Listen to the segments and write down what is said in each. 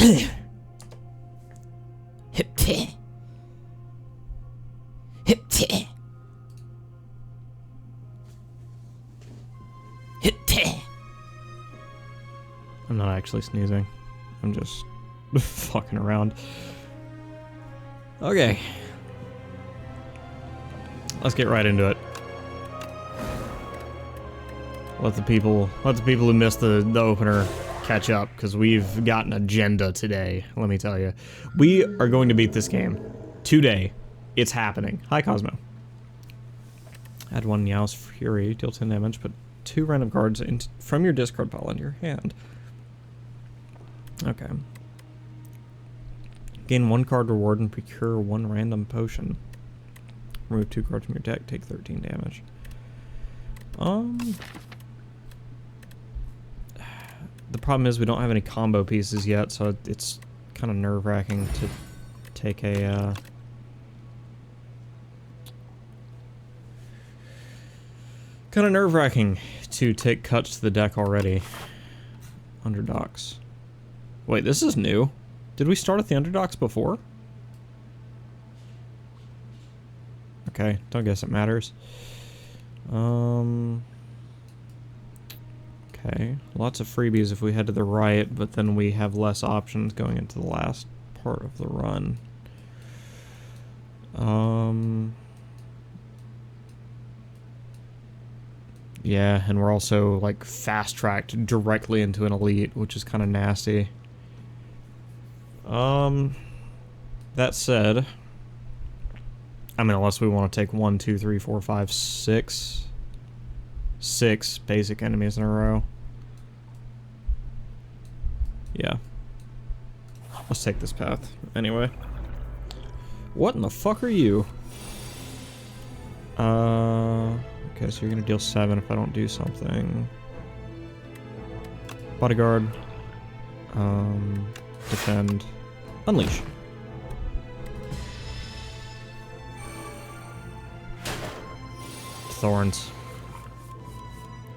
I'm not actually sneezing. I'm just fucking around. Okay. Let's get right into it. Let the people who missed the opener catch up, because we've got an agenda today, let me tell you. We are going to beat this game. Today. It's happening. Hi, Cosmo. Add 1 Meow's Fury, deal 10 damage, put 2 random cards from your discard pile into your hand. Okay. Gain 1 card reward and procure 1 random potion. Remove 2 cards from your deck, take 13 damage. The problem is we don't have any combo pieces yet, so it's kind of nerve-wracking to take a, kind of nerve-wracking to take cuts to the deck already. Underdogs. Wait, this is new. Did we start at the underdogs before? Okay, don't guess it matters. Okay, lots of freebies if we head to the right, but then we have less options going into the last part of the run. Yeah, and we're also, like, fast-tracked directly into an elite, which is kind of nasty. That said, I mean, unless we want to take 1, 2, 3, 4, 5, 6 basic enemies in a row. Yeah. Let's take this path. Anyway. What in the fuck are you? Okay, so you're gonna deal 7 if I don't do something. Bodyguard. Defend. Unleash. Thorns.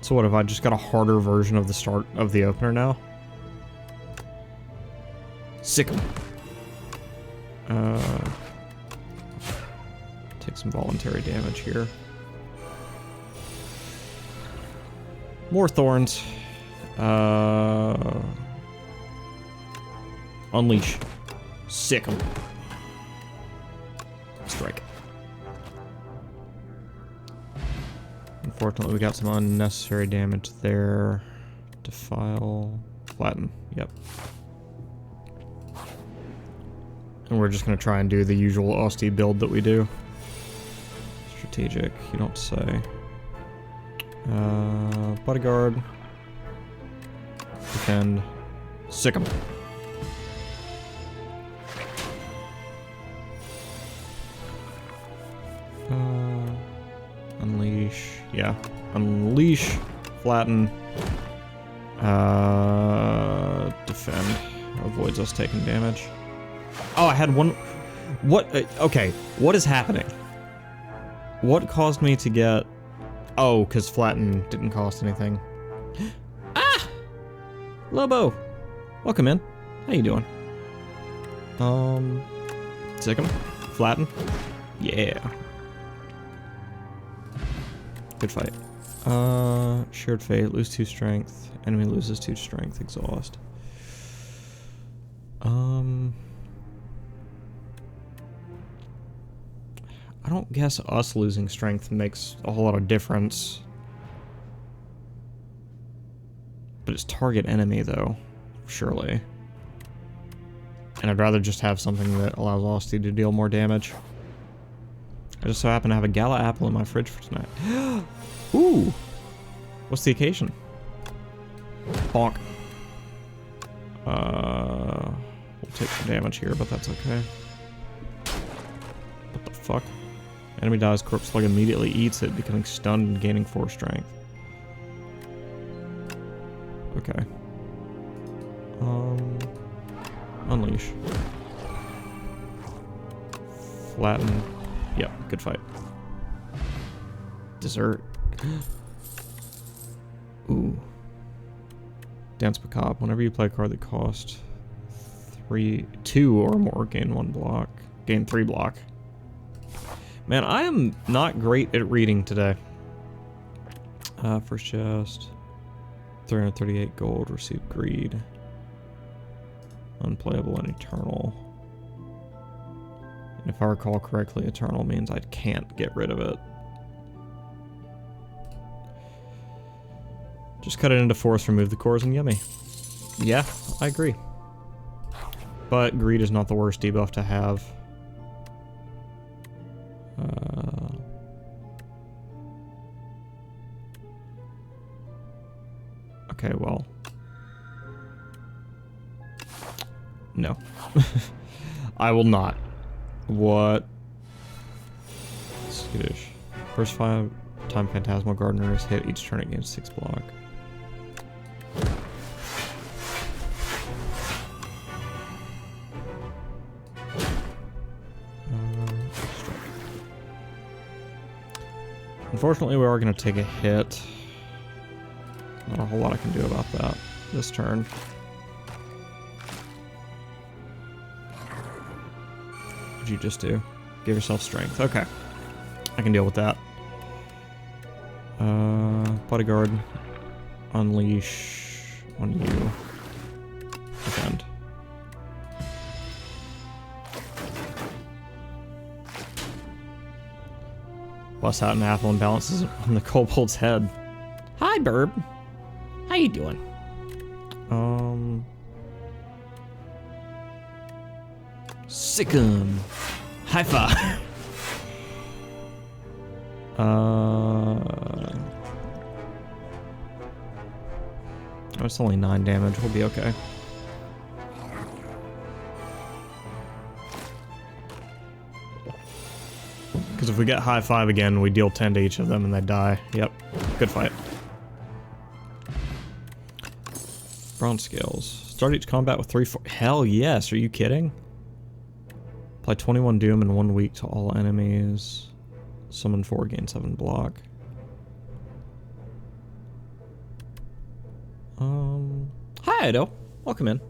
So what, have I just got a harder version of the start of the opener now? Sick 'em. Take some voluntary damage here. More thorns. Unleash. Sick 'em. Strike. Unfortunately, we got some unnecessary damage there. Defile. Flatten. Yep. And we're just going to try and do the usual Austie build that we do. Strategic, you don't say. Bodyguard. Defend. Sick 'em. Unleash. Yeah. Unleash. Flatten. Defend. Avoids us taking damage. Oh, I had one... What? Okay. What is happening? What caused me to get... Oh, because flatten didn't cost anything. Ah! Lobo! Welcome in. How you doing? Sick 'em. Flatten. Yeah. Good fight. Shared fate. Lose 2 strength. Enemy loses 2 strength. Exhaust. I don't guess us losing strength makes a whole lot of difference. But it's target enemy, though. Surely. And I'd rather just have something that allows Austie to deal more damage. I just so happen to have a Gala apple in my fridge for tonight. Ooh! What's the occasion? Bonk. We'll take some damage here, but that's okay. What the fuck? Enemy dies, corpse slug immediately eats it, becoming stunned and gaining 4 strength. Okay. Unleash. Flatten. Yep, good fight. Dessert. Ooh. Dance Macabre. Whenever you play a card that costs 2 or more, gain 1 block. Gain 3 block. Man, I am not great at reading today. First chest. 338 gold, receive greed. Unplayable and eternal. And if I recall correctly, eternal means I can't get rid of it. Just cut it into force, remove the cores, and yummy. Yeah, I agree. But greed is not the worst debuff to have. Okay, well. No. I will not. What? Skittish. First 5 time Phantasmal Gardener is hit each turn, it gains 6 block. Unfortunately, we are going to take a hit. Not a whole lot I can do about that this turn. What'd you just do? Give yourself strength. Okay. I can deal with that. Bodyguard. Unleash on you. Defend. Bust out an apple and balances it on the kobold's head. Hi, Burb. How you doing? Sick 'em. High five. Oh, it's only 9 damage. We'll be okay. Because if we get high 5 again, we deal 10 to each of them and they die. Yep. Good fight. Bronze scales. Start each combat with 3 Hell yes, are you kidding? Apply 21 doom in 1 week to all enemies. Summon 4, gain 7 block. Hi Ido. Welcome in.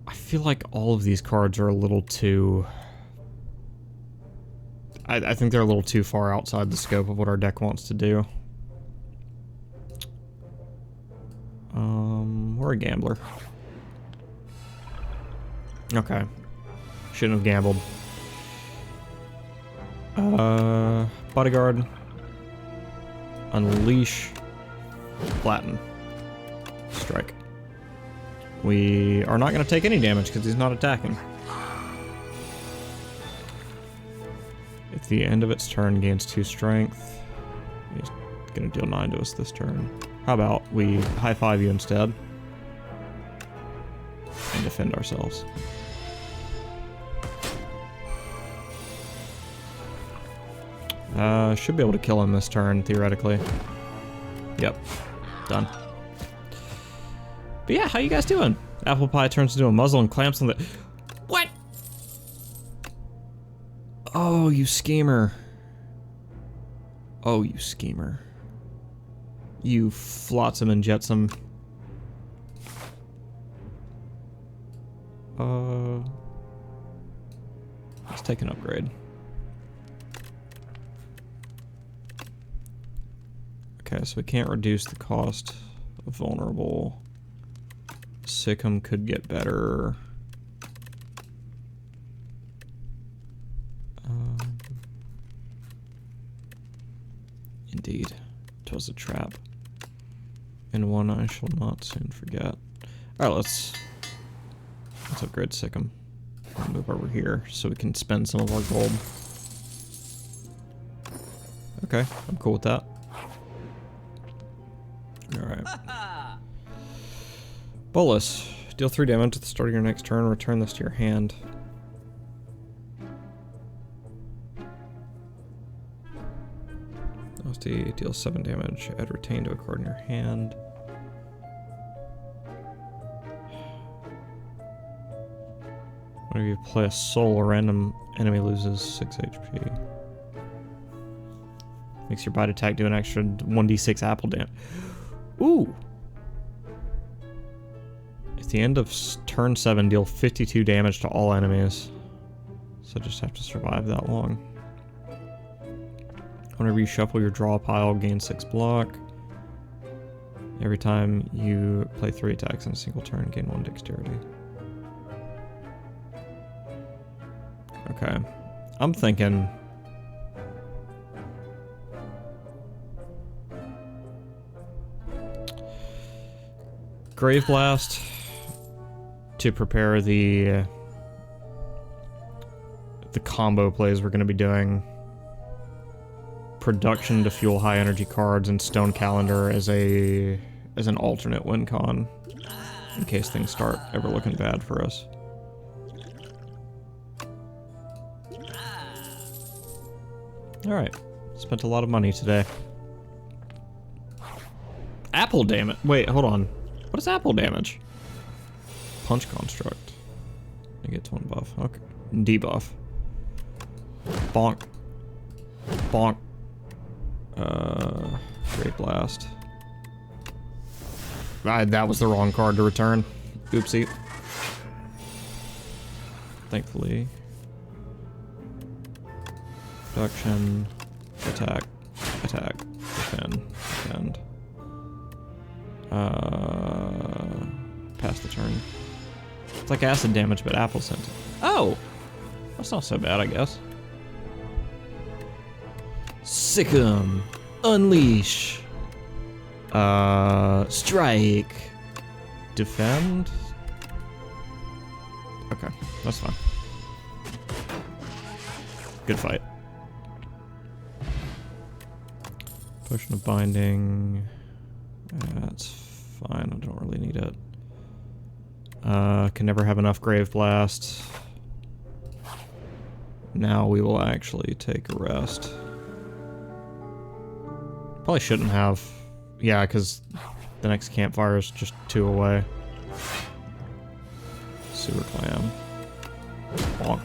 I feel like all of these cards are a little too... I think they're a little too far outside the scope of what our deck wants to do. We're a gambler. Okay. Shouldn't have gambled. Bodyguard. Unleash. Flatten. Strike. We are not going to take any damage because he's not attacking. At the end of its turn, gains 2 strength. He's going to deal 9 to us this turn. How about we high 5 you instead? And defend ourselves. Should be able to kill him this turn, theoretically. Yep. Done. But yeah, how you guys doing? Apple pie turns into a muzzle and clamps on the... What? Oh, you schemer. Oh, you schemer. You flotsam and jetsam. Let's take an upgrade. Okay, so we can't reduce the cost of vulnerable. Sikkim could get better. Indeed, 'twas a trap, and one I shall not soon forget. All right, let's upgrade Sikkim. I'll move over here so we can spend some of our gold. Okay, I'm cool with that. Alright. Bolus. Deal 3 damage at the start of your next turn. Return this to your hand. LSD deals 7 damage. Add retain to a card in your hand. Whenever you play a soul, a random enemy loses 6 HP. Makes your bite attack do an extra 1d6 apple damage. Ooh. At the end of turn 7, deal 52 damage to all enemies. So just have to survive that long. Whenever you shuffle your draw pile, gain 6 block. Every time you play 3 attacks in a single turn, gain 1 dexterity. Okay. I'm thinking... Grave Blast to prepare the combo plays we're going to be doing. Production to fuel high energy cards, and Stone Calendar as an alternate win con in case things start ever looking bad for us. Alright, spent a lot of money today. Apple damage. Wait, hold on. What is apple damage? Punch construct. I get 1 buff. Okay. Debuff. Bonk. Bonk. Great Blast. That was the wrong card to return. Oopsie. Thankfully. Production. Attack. Attack. Defend. Defend. Pass the turn. It's like acid damage, but apple scent. Oh! That's not so bad, I guess. Sick 'em. Unleash. Strike. Defend. Okay, that's fine. Good fight. Potion of Binding. That's fine, I don't really need it. Can never have enough Grave Blast. Now we will actually take a rest. Probably shouldn't have. Yeah, because the next campfire is just 2 away. Sewer Clam. Bonk.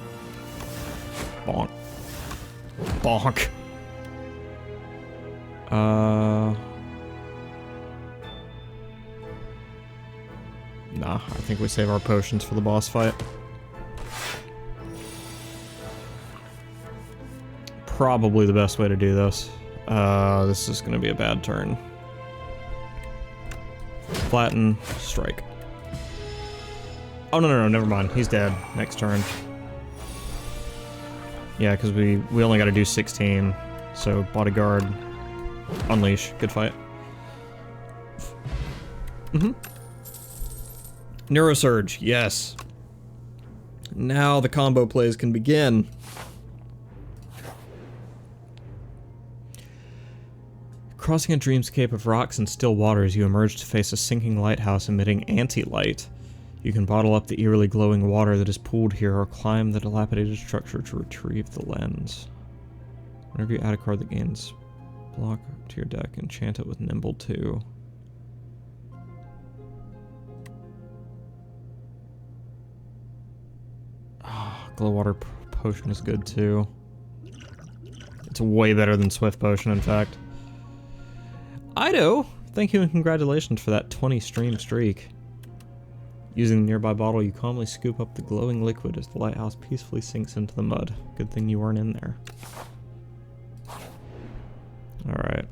Bonk. Bonk. Nah, I think we save our potions for the boss fight. Probably the best way to do this. This is gonna be a bad turn. Flatten, strike. Oh, no, never mind. He's dead. Next turn. Yeah, because we only gotta do 16. So, bodyguard, unleash. Good fight. Neurosurge, yes. Now the combo plays can begin. Crossing a dreamscape of rocks and still waters, you emerge to face a sinking lighthouse emitting anti-light. You can bottle up the eerily glowing water that is pooled here or climb the dilapidated structure to retrieve the lens. Whenever you add a card that gains block to your deck, enchant it with Nimble 2. Glow Water Potion is good too. It's way better than Swift Potion, in fact. Ido, thank you and congratulations for that 20 stream streak. Using the nearby bottle, you calmly scoop up the glowing liquid as the lighthouse peacefully sinks into the mud. Good thing you weren't in there. Alright.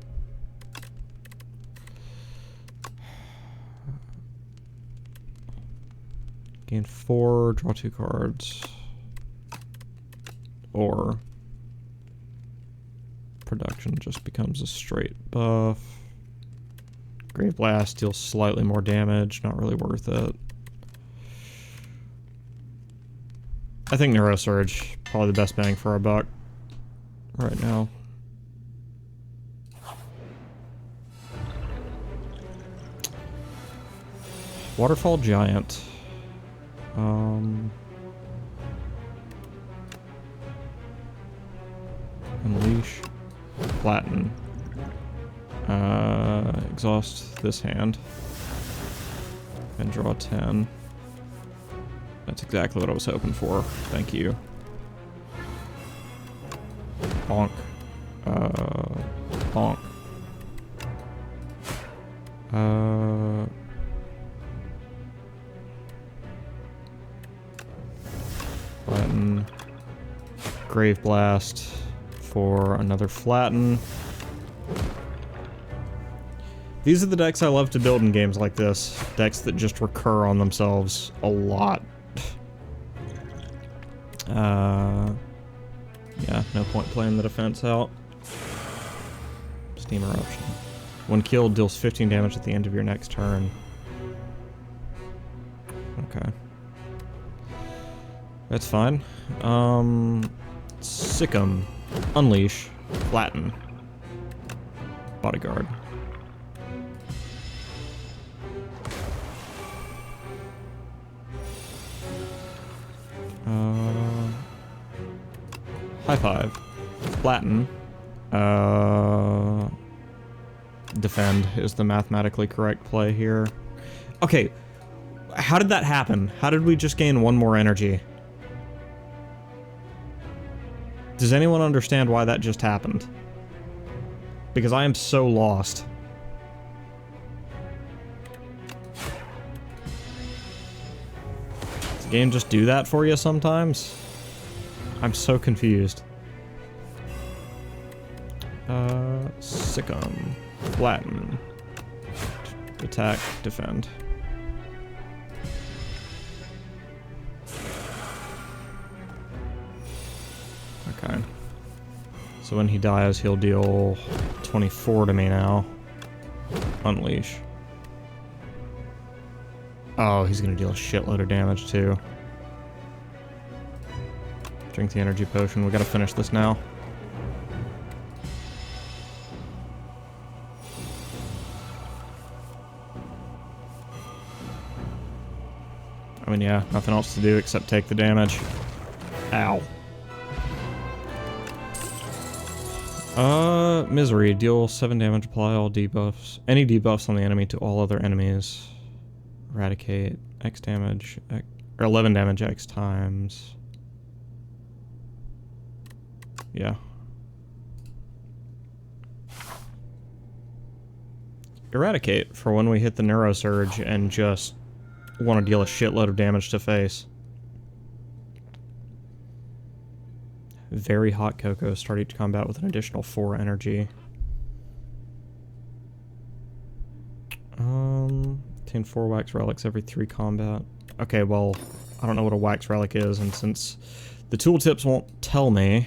Gain 4, draw 2 cards. Or production just becomes a straight buff. Grave Blast deals slightly more damage, not really worth it. I think Neurosurge, probably the best bang for our buck right now. Waterfall Giant. Unleash. Flatten. Exhaust this hand. And draw 10. That's exactly what I was hoping for. Thank you. Bonk. Bonk. Flatten. Grave Blast for another flatten. These are the decks I love to build in games like this. Decks that just recur on themselves a lot. Yeah, no point playing the defense out. Steam Eruption. When killed, deals 15 damage at the end of your next turn. Okay. That's fine. Sick 'em. Unleash. Flatten. Bodyguard. High five. Flatten. Defend is the mathematically correct play here. Okay. How did that happen? How did we just gain one more energy? Does anyone understand why that just happened? Because I am so lost. Does the game just do that for you sometimes? I'm so confused. Sick 'em. Flatten. Attack, defend. Okay. So when he dies, he'll deal 24 to me now. Unleash. Oh, he's gonna deal a shitload of damage too. Drink the energy potion. We gotta finish this now. I mean, yeah, nothing else to do except take the damage. Ow. Misery. Deal 7 damage, apply all debuffs. Any debuffs on the enemy to all other enemies. Eradicate. X damage. Or 11 damage X times. Yeah. Eradicate for when we hit the Neurosurge and just want to deal a shitload of damage to face. Very hot cocoa. Start each combat with an additional 4 energy. Obtain 4 wax relics every 3 combat. Okay, well, I don't know what a wax relic is, and since the tooltips won't tell me...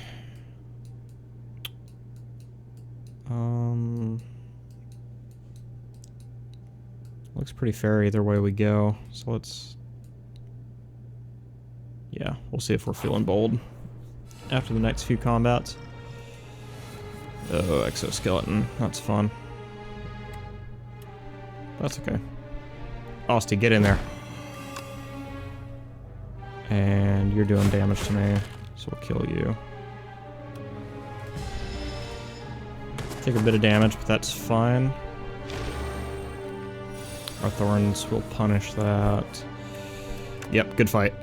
Looks pretty fair either way we go, so let's... Yeah, we'll see if we're feeling bold after the next few combats. Oh, exoskeleton. That's fun. That's okay. Austin, get in there. And you're doing damage to me, so we'll kill you. Take a bit of damage, but that's fine. Our thorns will punish that. Yep, good fight.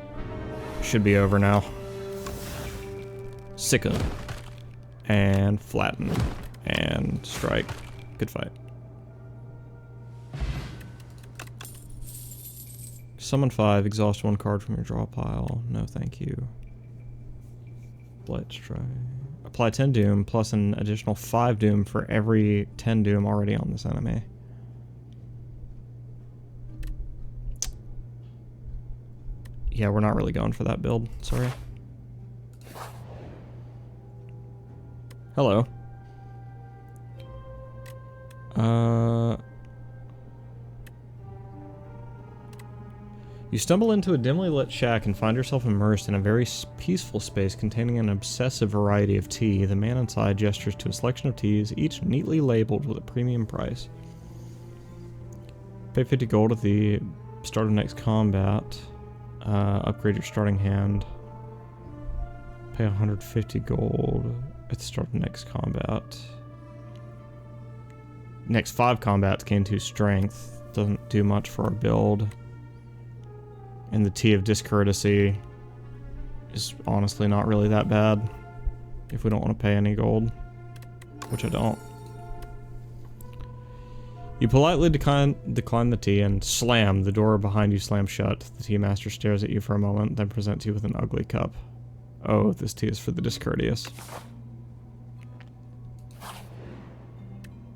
Should be over now. Sick 'em. And flatten. And strike. Good fight. Summon 5, exhaust 1 card from your draw pile. No thank you. Let's try. Apply 10 doom plus an additional 5 doom for every 10 doom already on this enemy. Yeah, we're not really going for that build. Sorry. Hello. You stumble into a dimly lit shack and find yourself immersed in a very peaceful space containing an obsessive variety of tea. The man inside gestures to a selection of teas, each neatly labeled with a premium price. Pay 50 gold at the start of next combat. Upgrade your starting hand. Pay 150 gold at the start of next combat. Next 5 combats gain 2 strength. Doesn't do much for our build. And the Tea of Discourtesy is honestly not really that bad if we don't want to pay any gold, which I don't. You politely decline the tea and slam. The door behind you slams shut. The tea master stares at you for a moment, then presents you with an ugly cup. Oh, this tea is for the discourteous.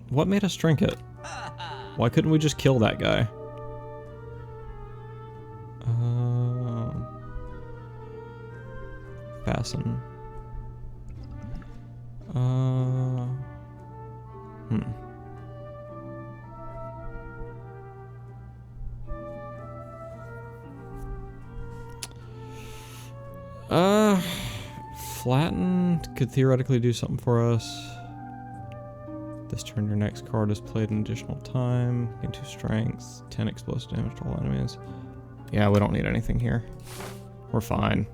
What made us drink it? Why couldn't we just kill that guy? Fasten. Flatten could theoretically do something for us. This turn, your next card is played an additional time. Gain 2 strength, 10 explosive damage to all enemies. Yeah, we don't need anything here. We're fine.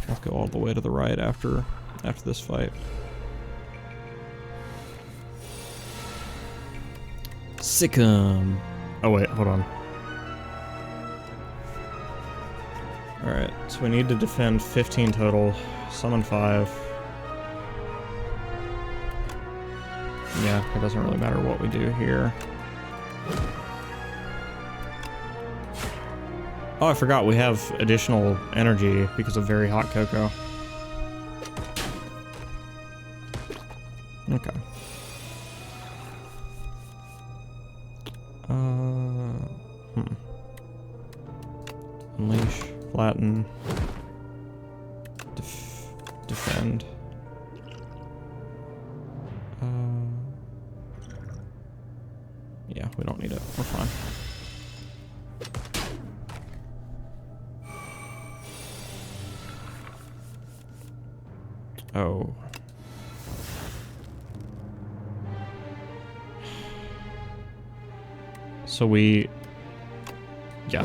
Let's go all the way to the right after this fight. Sick 'em. Oh wait, hold on. Alright, so we need to defend 15 total, summon 5. Yeah, it doesn't really matter what we do here. Oh, I forgot we have additional energy because of very hot cocoa. Okay. Unleash, flatten, defend. Yeah, we don't need it. We're fine. Oh. So we... Yeah.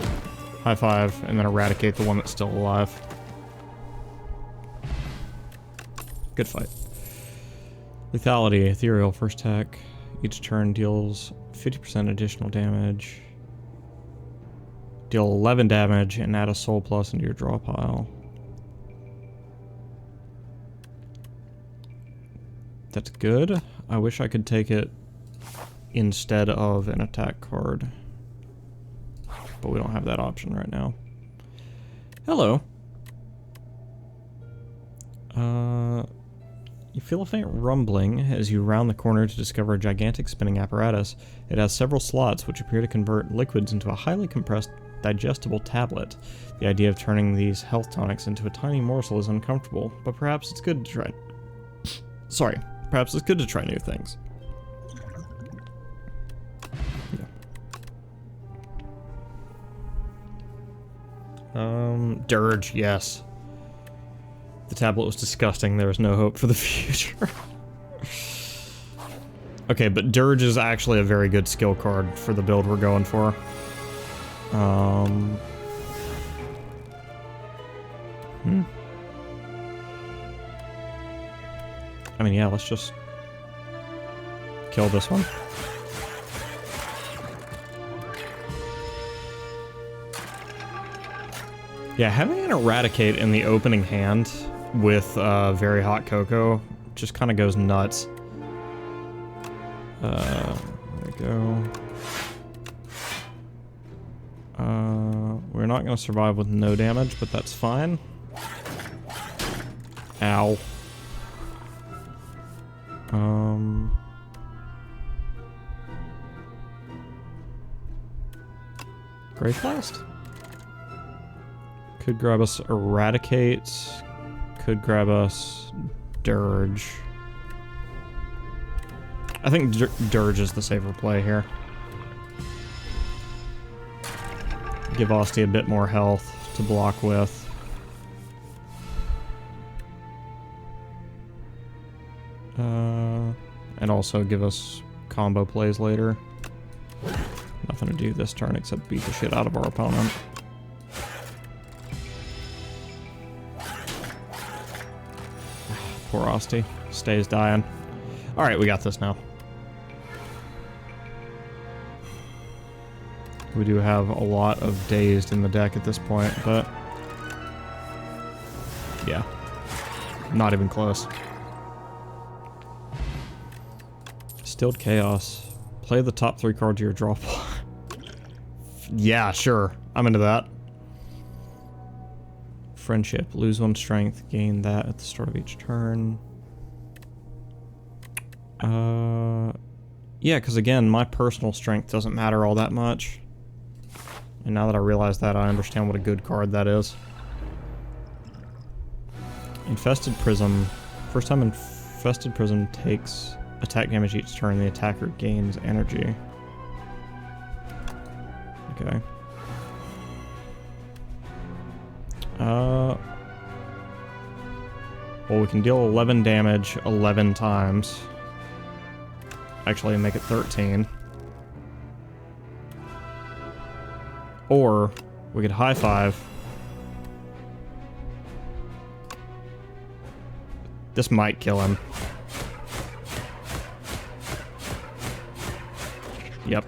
High five, and then eradicate the one that's still alive. Good fight. Lethality, ethereal, first attack. Each turn deals 50% additional damage. Deal 11 damage and add a soul plus into your draw pile. That's good. I wish I could take it instead of an attack card. But we don't have that option right now. Hello. You feel a faint rumbling as you round the corner to discover a gigantic spinning apparatus. It has several slots which appear to convert liquids into a highly compressed, digestible tablet. The idea of turning these health tonics into a tiny morsel is uncomfortable, but perhaps it's good to try. Sorry, perhaps it's good to try new things. Dirge, yes. The tablet was disgusting. There was no hope for the future. Okay, but Dirge is actually a very good skill card for the build we're going for. I mean, yeah, let's just kill this one. Yeah, having an Eradicate in the opening hand with very hot cocoa just kind of goes nuts. There we go. We're not going to survive with no damage, but that's fine. Ow. Great Blast? Could grab us Eradicate. Could grab us Dirge. I think Dirge is the safer play here. Give Asti a bit more health to block with. And also give us combo plays later. Nothing to do this turn except beat the shit out of our opponent. Poor Asti. Stays dying. Alright, we got this now. We do have a lot of Dazed in the deck at this point, but... yeah. Not even close. Distilled Chaos. Play the top 3 cards of your draw pile. Yeah, sure. I'm into that. Friendship. Lose 1 strength. Gain that at the start of each turn. Yeah, because again, my personal strength doesn't matter all that much. And now that I realize that, I understand what a good card that is. Infested Prism. First time Infested Prism takes attack damage each turn, the attacker gains energy. Okay. Well, we can deal 11 damage 11 times. Actually, make it 13. Or we could high five. This might kill him. Yep.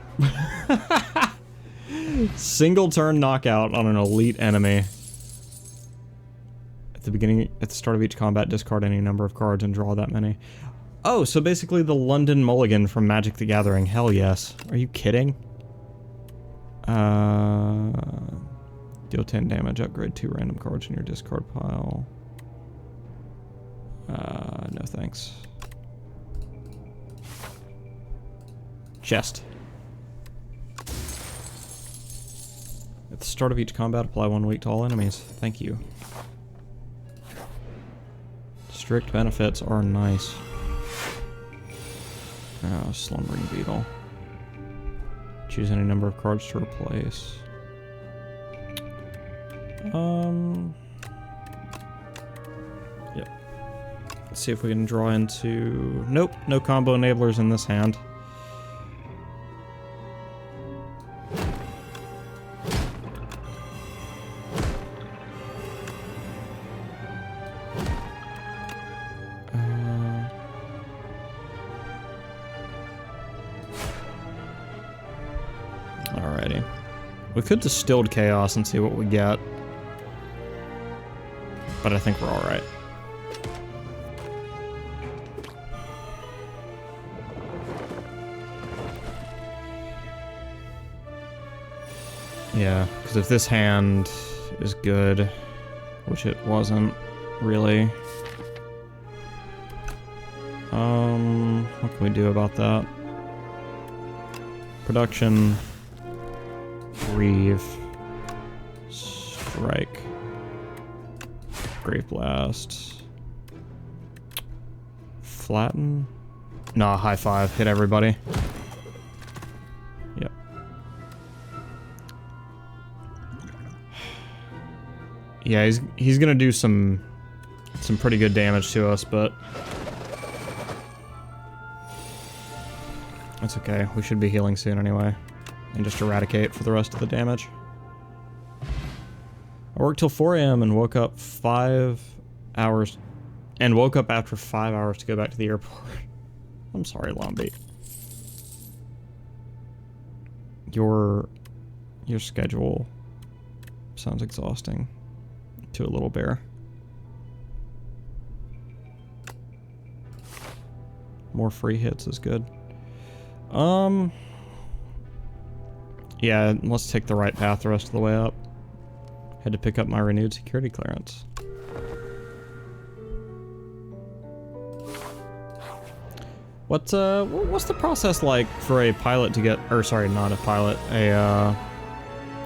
Single turn knockout on an elite enemy. At the start of each combat, discard any number of cards and draw that many. Oh, so basically the London Mulligan from Magic the Gathering. Hell yes. Are you kidding? Deal 10 damage, upgrade 2 random cards in your discard pile. No thanks. Chest. At the start of each combat, apply 1 weak to all enemies. Thank you. Strict benefits are nice. Oh, Slumbering Beetle. Choose any number of cards to replace. Yep. Let's see if we can draw into... Nope, no combo enablers in this hand. Alrighty. We could Distilled Chaos and see what we get. But I think we're alright. Yeah, because if this hand is good, which it wasn't really. What can we do about that? Production. Grieve. Strike. Grave Blast. Flatten? Nah, high five. Hit everybody. Yep. Yeah, he's gonna do some pretty good damage to us, but that's okay. We should be healing soon anyway. And just eradicate for the rest of the damage. I worked till 4 AM and woke up 5 hours... And woke up after 5 hours to go back to the airport. I'm sorry, Lombi. Your schedule sounds exhausting to a little bear. More free hits is good. Yeah, let's take the right path the rest of the way up. Had to pick up my renewed security clearance. What's the process like for a pilot to get, or sorry, not a pilot,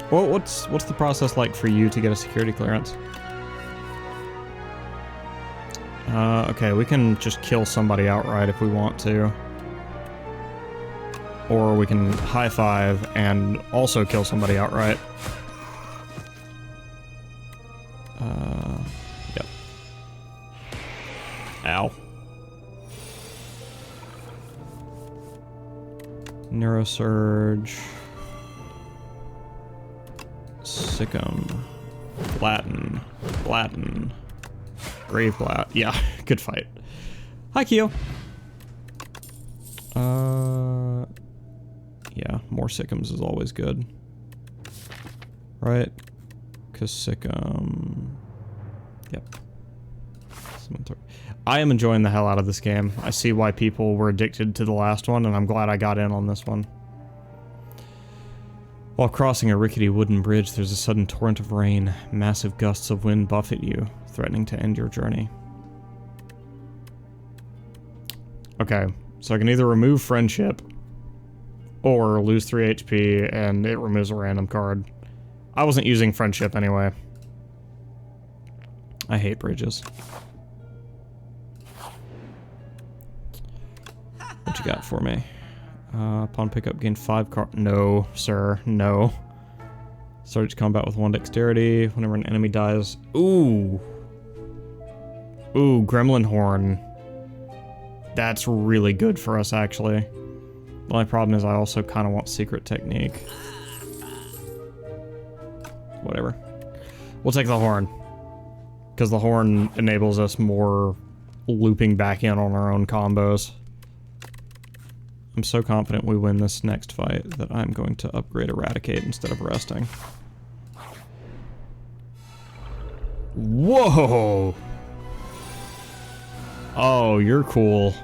what's the process like for you to get a security clearance? Okay, we can just kill somebody outright if we want to. Or we can high five and also kill somebody outright. Yep. Ow. Neurosurge. Sick'em. Latin. Grave Blast. Yeah, good fight. Hi, Kyo. Yeah, more Sick'ems is always good. Right? Because Sick'em... Yep. I am enjoying the hell out of this game. I see why people were addicted to the last one, and I'm glad I got in on this one. While crossing a rickety wooden bridge, there's a sudden torrent of rain. Massive gusts of wind buffet you, threatening to end your journey. Okay, so I can either remove friendship, or lose 3 HP, and it removes a random card. I wasn't using friendship anyway. I hate bridges. What you got for me? Upon pickup, gain 5 cards. No, sir, no. Start combat with 1 dexterity. Whenever an enemy dies. Ooh. Ooh, Gremlin Horn. That's really good for us, actually. The only problem is I also kind of want Secret Technique. Whatever. We'll take the Horn. Because the Horn enables us more looping back in on our own combos. I'm so confident we win this next fight that I'm going to upgrade Eradicate instead of resting. Whoa! Oh, you're cool.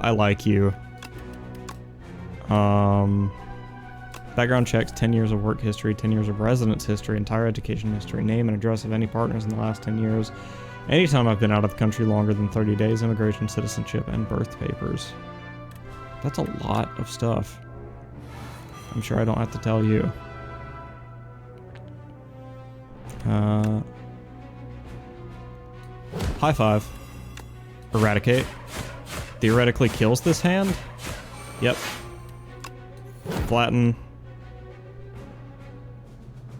I like you. Background checks, 10 years of work history, 10 years of residence history, entire education history, name and address of any partners in the last 10 years. Anytime I've been out of the country longer than 30 days, immigration, citizenship, and birth papers. That's a lot of stuff. I'm sure I don't have to tell you. High five. Eradicate. Theoretically kills this hand? Yep. Flatten.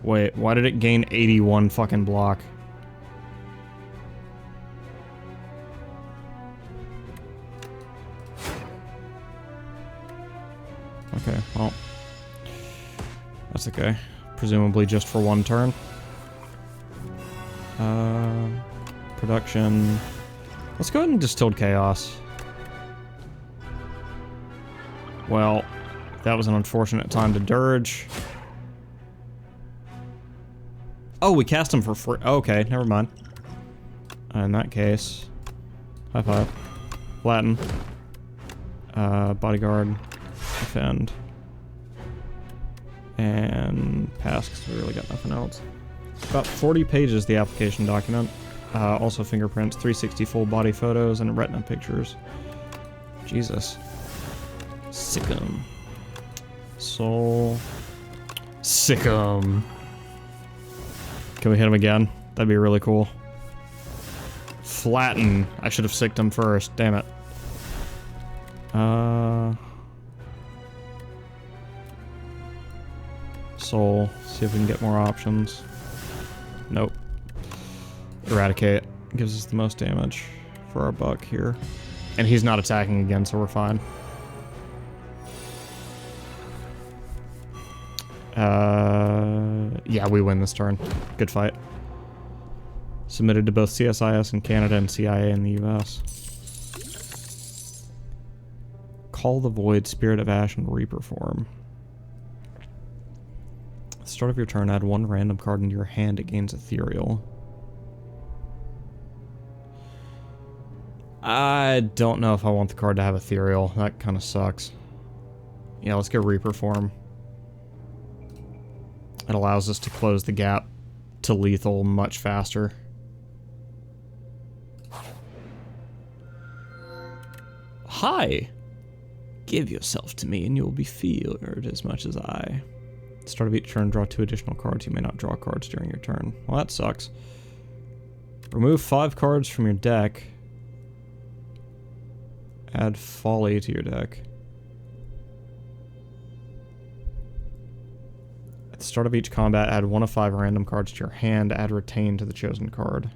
Wait, why did it gain 81 fucking block? Okay, well. That's okay. Presumably just for 1 turn. Production. Let's go ahead and Distilled Chaos. Well, that was an unfortunate time to dirge. Oh, we cast him for free. Okay, never mind. In that case, high five. Flatten. Bodyguard. Defend. And pass, because we really got nothing else. About 40 pages, the application document. Also fingerprints, 360 full body photos, and retina pictures. Jesus. Sick'em. Soul. Sick'em. Can we hit him again? That'd be really cool. Flatten. I should have sicked him first. Damn it. Soul. See if we can get more options. Nope. Eradicate. Gives us the most damage for our buck here. And he's not attacking again, so we're fine. Yeah, we win this turn. Good fight. Submitted to both CSIS in Canada and CIA in the US. Call the Void, Spirit of Ash, and Reaper form. At the start of your turn, add 1 random card into your hand. It gains Ethereal. I don't know if I want the card to have Ethereal. That kind of sucks. Yeah, let's get Reaper form. It allows us to close the gap to lethal much faster. Hi! Give yourself to me and you'll be feared as much as I. Start of each turn, draw 2 additional cards. You may not draw cards during your turn. Well, that sucks. Remove 5 cards from your deck. Add Folly to your deck. At the start of each combat, add 1 of 5 random cards to your hand. Add Retain to the chosen card.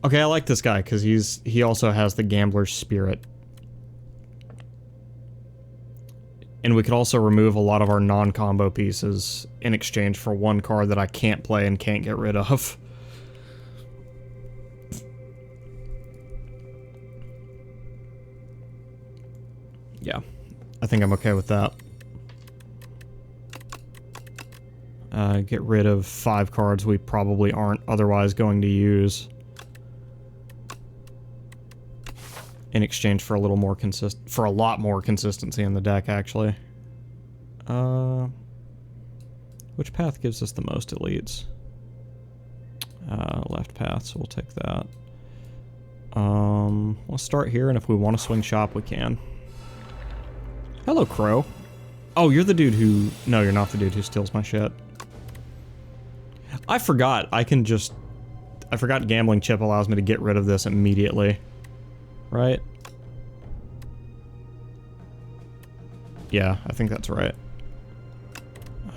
Okay, I like this guy because he also has the Gambler's Spirit. And we could also remove a lot of our non-combo pieces in exchange for 1 card that I can't play and can't get rid of. Yeah, I think I'm okay with that. Get rid of 5 cards we probably aren't otherwise going to use. in exchange for a little more for a lot more consistency in the deck, actually. Which path gives us the most elites? Left path, so we'll take that. Let's start here, and if we want to swing shop, we can. Hello, Crow. Oh, you're the dude who... No, you're not the dude who steals my shit. I forgot. I forgot gambling chip allows me to get rid of this immediately. Right? Yeah, I think that's right.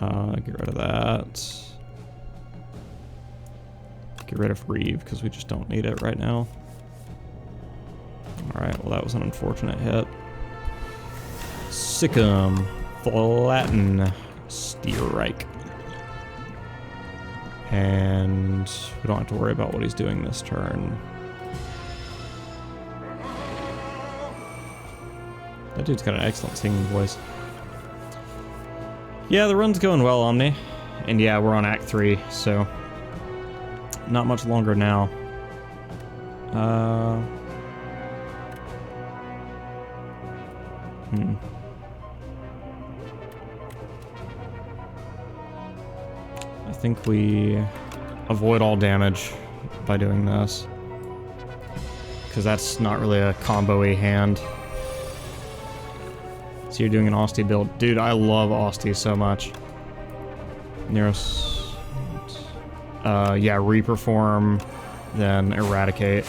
Get rid of that. Get rid of Reeve, because we just don't need it right now. Alright, well that was an unfortunate hit. Sick'em. Flatten. Strike. And we don't have to worry about what he's doing this turn. That dude's got an excellent singing voice. Yeah, the run's going well, Omni. And yeah, we're on Act 3, so... not much longer now. I think we avoid all damage by doing this. Because that's not really a combo-y hand. So you're doing an Austie build. Dude, I love Austie so much. Neros... yeah, Reperform, then Eradicate.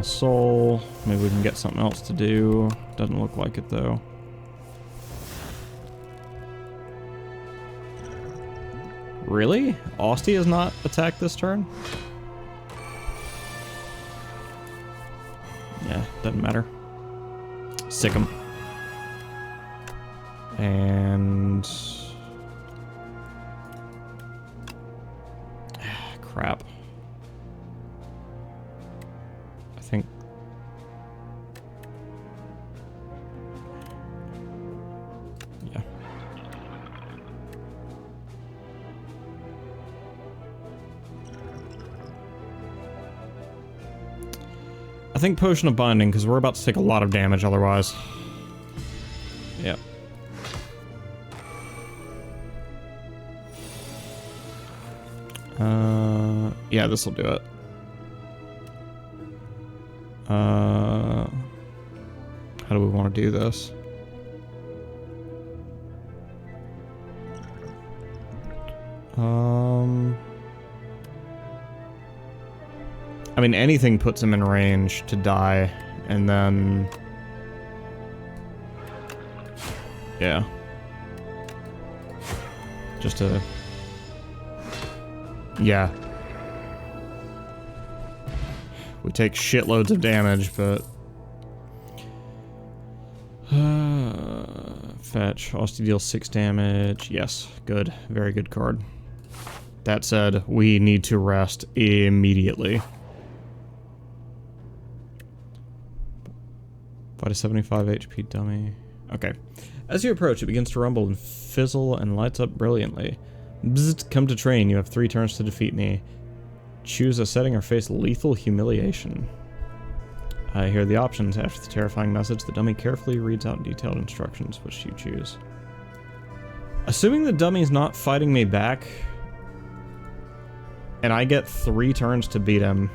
Soul, maybe we can get something else to do. Doesn't look like it, though. Really? Austie has not attacked this turn? Yeah, doesn't matter. Sick 'em. And... crap. I think... yeah. I think Potion of Binding, because we're about to take a lot of damage otherwise. Yep. Yeah, this will do it. How do we want to do this? I mean, anything puts him in range to die, and then... yeah. Just to... yeah. We take shitloads of damage, but... fetch. Austie deals 6 damage. Yes, good. Very good card. That said, we need to rest immediately. 5 to 75 HP dummy. Okay. As you approach, it begins to rumble and fizzle and lights up brilliantly. Bzzzt, come to train. You have 3 turns to defeat me. Choose a setting or face lethal humiliation. I hear the options. After the terrifying message, the dummy carefully reads out detailed instructions. Which do you choose? Assuming the dummy's not fighting me back, and I get 3 turns to beat him.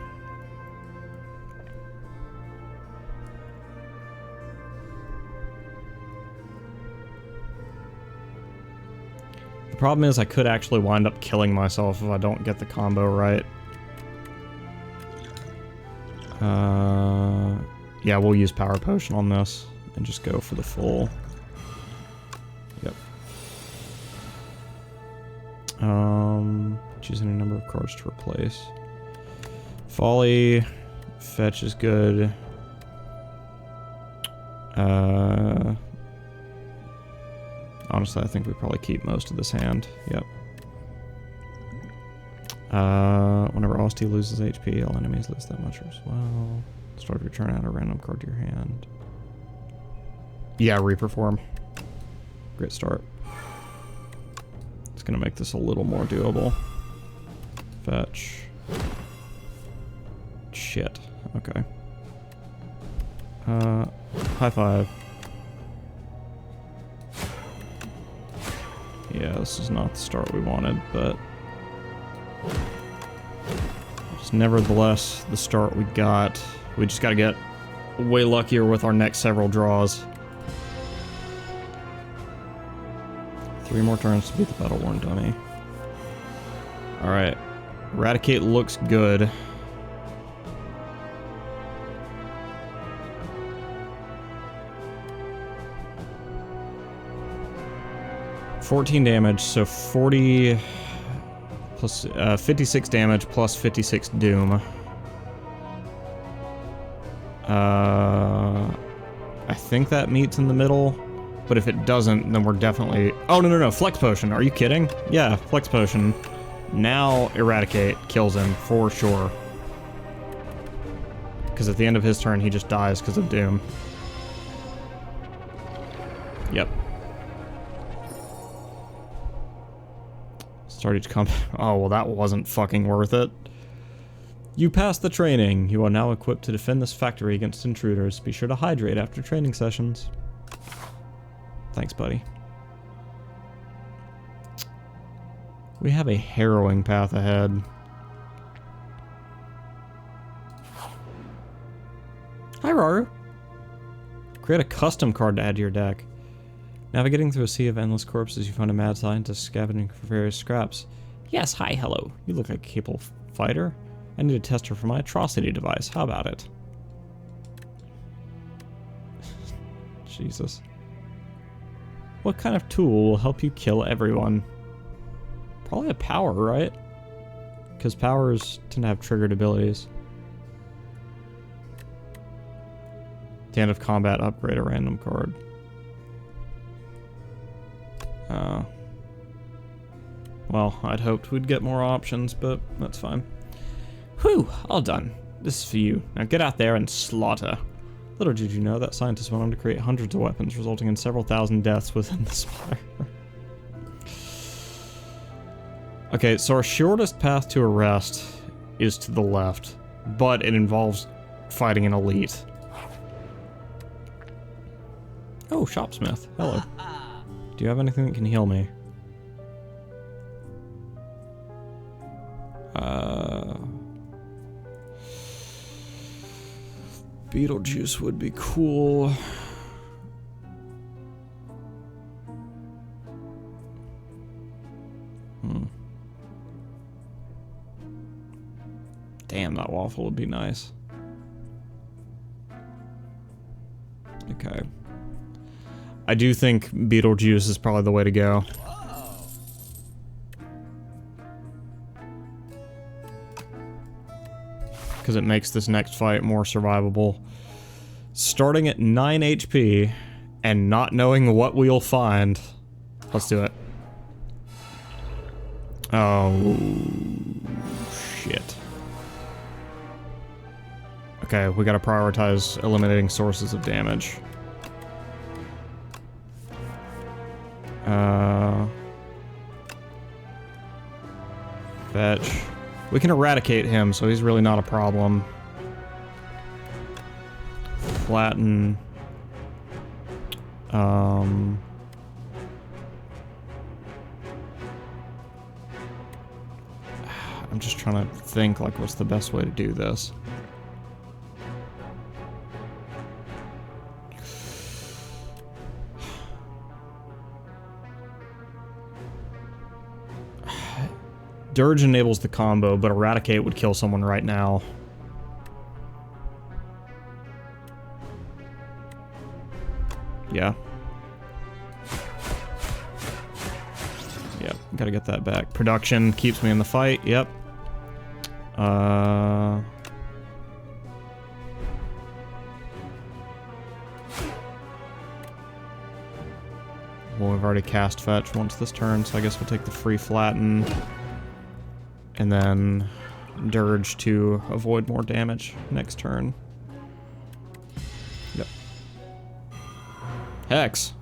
The problem is I could actually wind up killing myself if I don't get the combo right. Yeah, we'll use Power Potion on this and just go for the full. Yep. Choose any number of cards to replace. Folly, fetch is good. Honestly, I think we probably keep most of this hand. Yep. Whenever Austie loses HP, all enemies lose that much as well. Start your turn, add a random card to your hand. Yeah, Reperform. Great start. It's gonna make this a little more doable. Fetch. Shit. Okay. High five. Yeah, this is not the start we wanted, but it's nevertheless the start we got. We just gotta get way luckier with our next several draws. 3 more turns to beat the Battle-Worn Dummy. Alright. Eradicate looks good. $14 damage, so 40 plus 56 damage plus 56 doom. I think that meets in the middle, but if it doesn't, then we're definitely... Oh, no, Flex Potion. Are you kidding? Yeah, Flex Potion. Now Eradicate kills him for sure. Because at the end of his turn, he just dies because of doom. Yep. Start each combat. Oh, well, that wasn't fucking worth it. You passed the training. You are now equipped to defend this factory against intruders. Be sure to hydrate after training sessions. Thanks, buddy. We have a harrowing path ahead. Hi, Raru. Create a custom card to add to your deck. Navigating through a sea of endless corpses, you find a mad scientist scavenging for various scraps. Yes, hi, hello. You look like a capable fighter. I need a tester for my atrocity device. How about it? Jesus. What kind of tool will help you kill everyone? Probably a power, right? Because powers tend to have triggered abilities. The end of combat, upgrade a random card. Well, I'd hoped we'd get more options, but that's fine. Whew, all done. This is for you. Now get out there and slaughter. Little did you know that scientists went on to create hundreds of weapons, resulting in several thousand deaths within the Spire. Okay, so our shortest path to arrest is to the left, but it involves fighting an elite. Oh, shopsmith. Hello. Do you have anything that can heal me? Beetlejuice would be cool. Damn, that waffle would be nice. Okay. I do think Beetlejuice is probably the way to go. Because it makes this next fight more survivable. Starting at 9 HP and not knowing what we'll find. Let's do it. Oh, shit. Okay, we gotta prioritize eliminating sources of damage. Fetch. We can eradicate him, so he's really not a problem. Flatten. I'm just trying to think, like, what's the best way to do this. Dirge enables the combo, but Eradicate would kill someone right now. Yeah. Yep, gotta get that back. Production keeps me in the fight, yep. Well, we've already cast Fetch once this turn, so I guess we'll take the free Flatten. And then Dirge to avoid more damage next turn. Yep. Hex.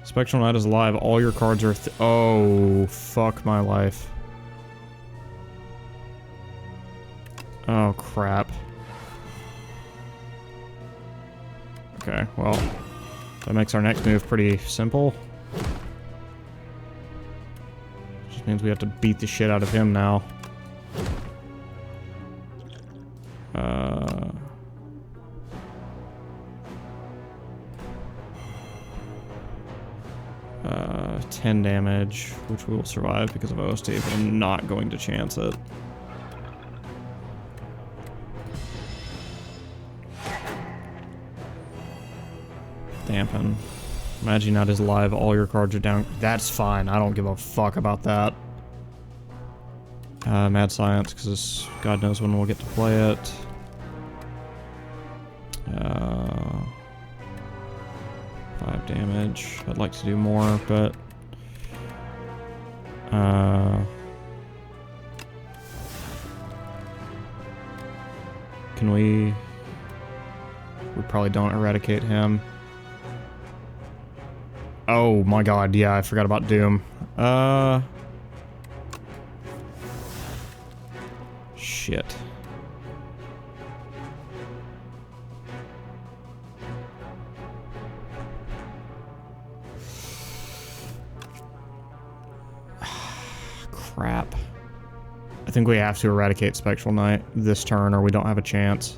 Spectral Knight is alive. All your cards are... oh, fuck my life. Oh, crap. Okay, well, that makes our next move pretty simple. Just means we have to beat the shit out of him now. 10 damage, which we will survive because of OST, but I'm not going to chance it. Dampen. Imagine that is live, all your cards are down. That's fine, I don't give a fuck about that. Mad Science, because God knows when we'll get to play it. 5 damage. I'd like to do more, but... can we... We probably don't eradicate him. Oh my god, yeah, I forgot about Doom. Shit. Crap. I think we have to eradicate Spectral Knight this turn or we don't have a chance.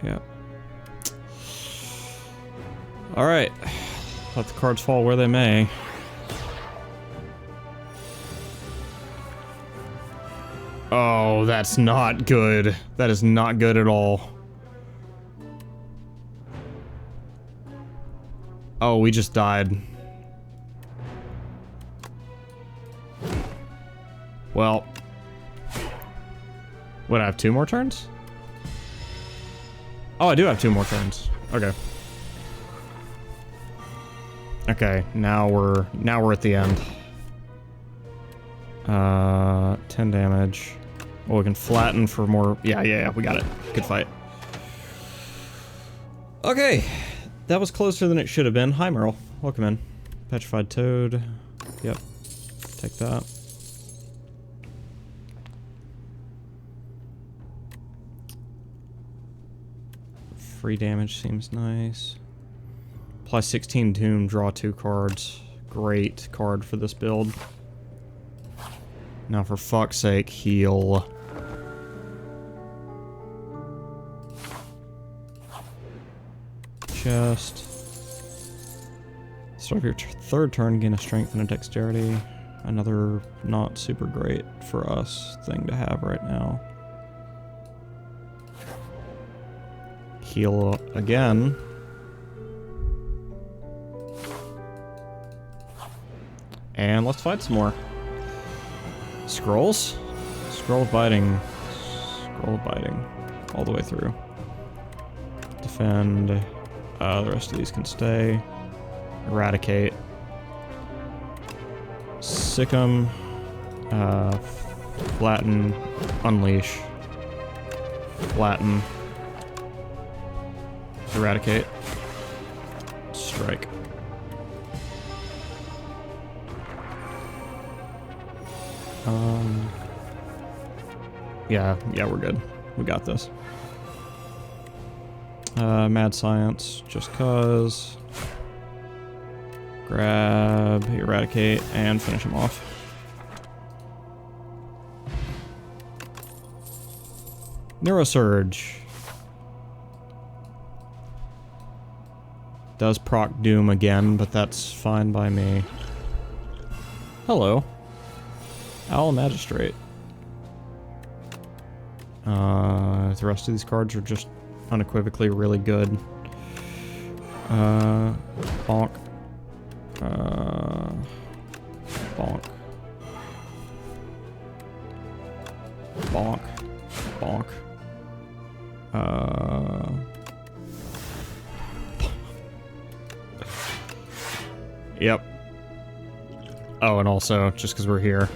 Yeah. Alright. Let the cards fall where they may. Oh, that's not good. That is not good at all. Oh, we just died. Well. What, I have 2 more turns? Oh, I do have 2 more turns. Okay. Okay, now we're at the end. 10 damage. Oh, we can flatten for more. Yeah, we got it. Good fight. Okay, that was closer than it should have been. Hi, Merle. Welcome in. Petrified Toad. Yep. Take that. Free damage seems nice. Plus 16 Doom, draw 2 cards. Great card for this build. Now for fuck's sake, heal. Chest. Start of your third turn, gain a strength and a dexterity. Another not super great for us thing to have right now. Heal again. And let's fight some more. Scrolls? Scroll of biting. Scroll of biting. All the way through. Defend. The rest of these can stay. Eradicate. Sick 'em. Flatten. Unleash. Flatten. Eradicate. Strike. Yeah, we're good. We got this. Mad Science, just cause. Grab, eradicate, and finish him off. Neurosurge. Does proc Doom again, but that's fine by me. Hello. Owl Magistrate. The rest of these cards are just unequivocally really good. Bonk. Bonk. Bonk. Bonk. Yep. Oh, and also, just because we're here.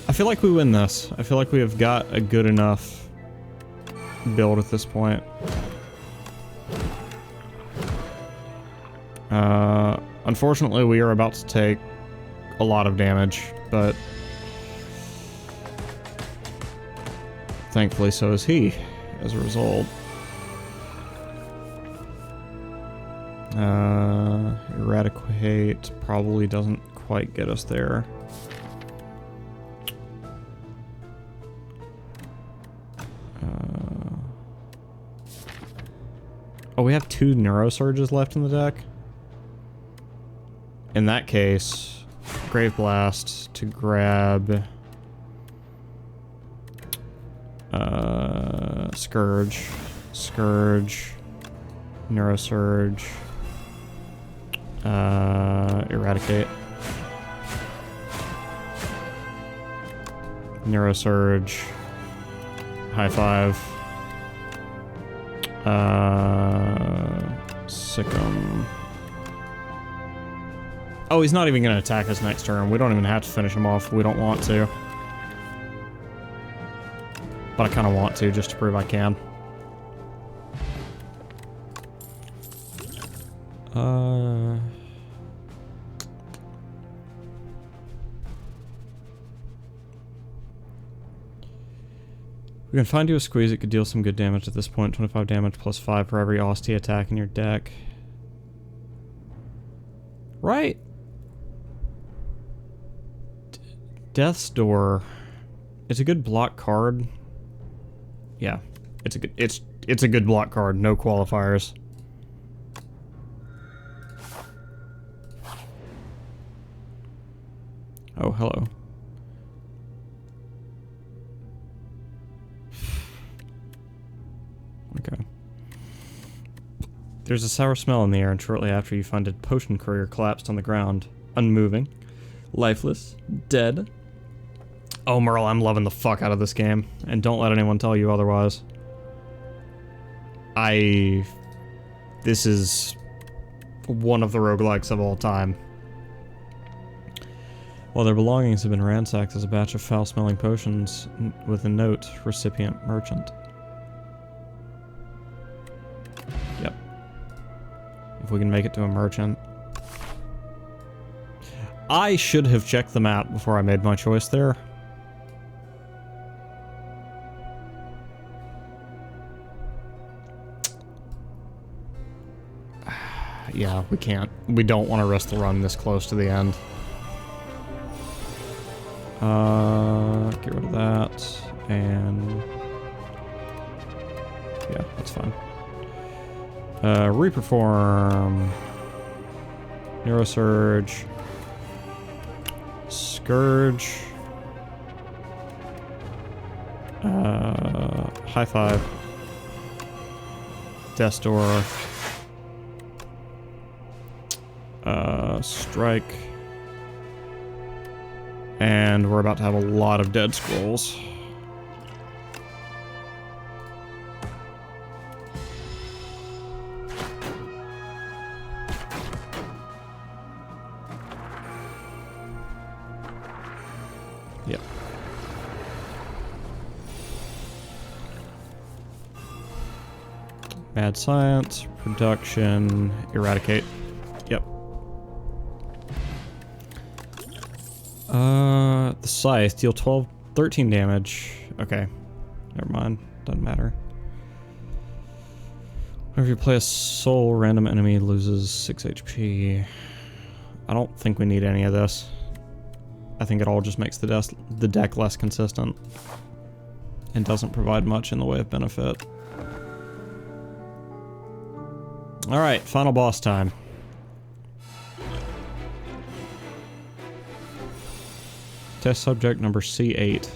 I feel like we win this. I feel like we have got a good enough build at this point. Unfortunately, we are about to take a lot of damage, but thankfully so is he, as a result. Eradicate probably doesn't quite get us there. Oh, we have 2 Neurosurges left in the deck. In that case, Grave Blast to grab Scourge, Neurosurge, Eradicate, Neurosurge, High Five, Sick'em. Oh, he's not even going to attack us next turn. We don't even have to finish him off if we don't want to. But I kind of want to, just to prove I can. We can find you a squeeze that could deal some good damage at this point. 25 damage plus 5 for every Austie attack in your deck. Right. Death's Door. It's a good block card. Yeah, it's a good block card. No qualifiers. Oh, hello. Okay. There's a sour smell in the air, and shortly after you find a potion courier collapsed on the ground, unmoving, lifeless, dead. Oh, Merle, I'm loving the fuck out of this game, and don't let anyone tell you otherwise. This is one of the roguelikes of all time. While their belongings have been ransacked as a batch of foul-smelling potions with a note, recipient merchant. Yep. If we can make it to a merchant. I should have checked the map before I made my choice there. Yeah, we can't. We don't want to risk the run this close to the end. Get rid of that, and yeah, that's fine. Reperform, Neurosurge, Scourge, High Five, Death's Door, Strike. And we're about to have a lot of dead scrolls. Yep. Mad Science, Production, Eradicate. Yep. The Scythe, deal 13 damage. Okay. Never mind. Doesn't matter. Whenever you play a soul, random enemy loses 6 HP. I don't think we need any of this. I think it all just makes the deck less consistent. And doesn't provide much in the way of benefit. Alright, final boss time. Test subject number C8.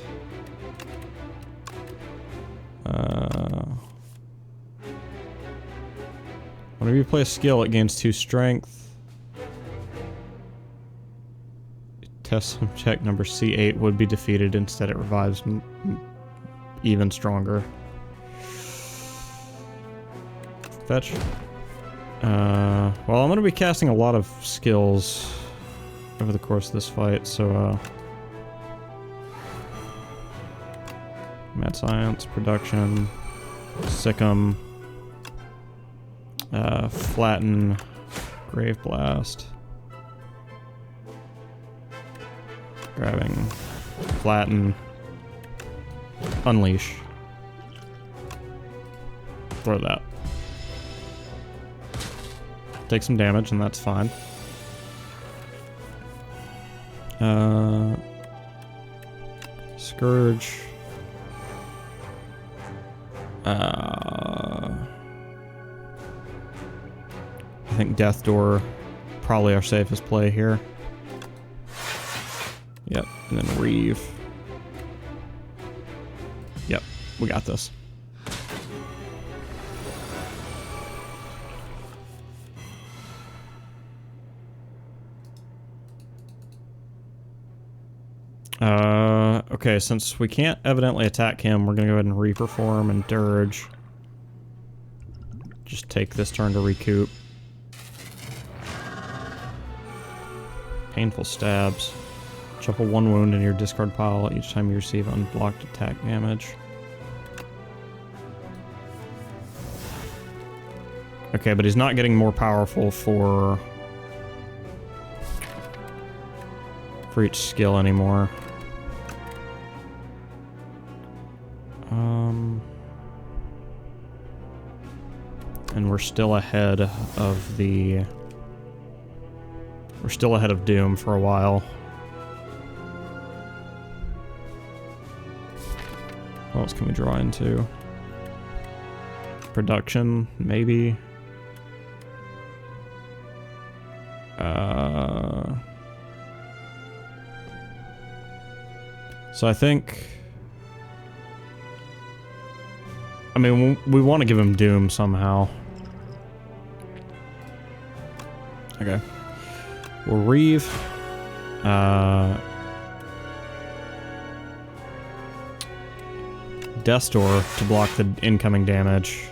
Whenever you play a skill, it gains 2 strength. Test subject number C8 would be defeated. Instead, it revives even stronger. Fetch. Well, I'm going to be casting a lot of skills over the course of this fight, so Mad Science, Production, Sick 'em, Flatten, Grave Blast, grabbing, Flatten, Unleash, throw that. Take some damage and that's fine. Scourge. I think Death Door, probably our safest play here. Yep, and then Reeve. Yep, we got this. Okay, since we can't evidently attack him, we're gonna go ahead and Reperform and Dirge. Just take this turn to recoup. Painful Stabs. Shuffle 1 wound in your discard pile each time you receive unblocked attack damage. Okay, but he's not getting more powerful for each skill anymore. And we're still ahead of the... We're still ahead of Doom for a while. What else can we draw into? Production, maybe. So I think... I mean, we want to give him Doom somehow. Okay. We'll Reeve. Death Door to block the incoming damage.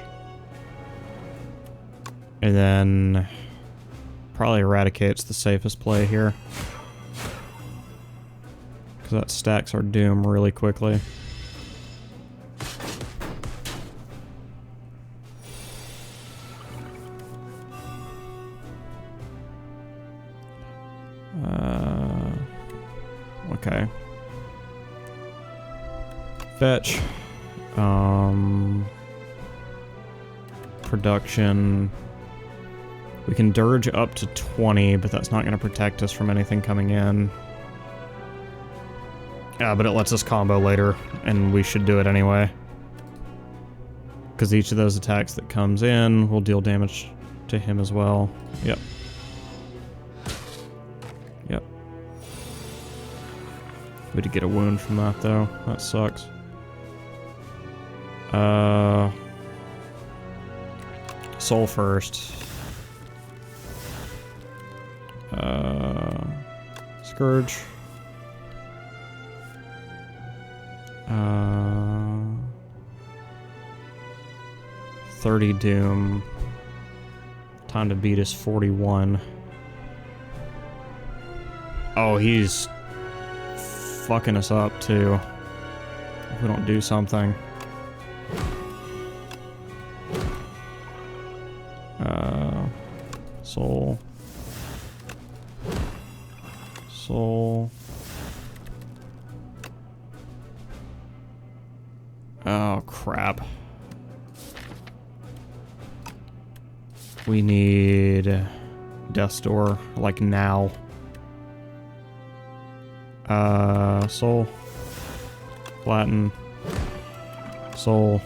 And then... probably Eradicate's the safest play here. Because that stacks our Doom really quickly. Okay. Fetch. Production. We can Dirge up to 20, but that's not going to protect us from anything coming in. Yeah, but it lets us combo later, and we should do it anyway. Because each of those attacks that comes in will deal damage to him as well. Yep. Yep. We did get a wound from that, though. That sucks. Soul first. Scourge. 30 Doom. Time to beat is 41. Oh, he's fucking us up too. If we don't do something. Soul. Soul. Oh, crap. We need Death's Door, like now. Soul. Flatten. Soul.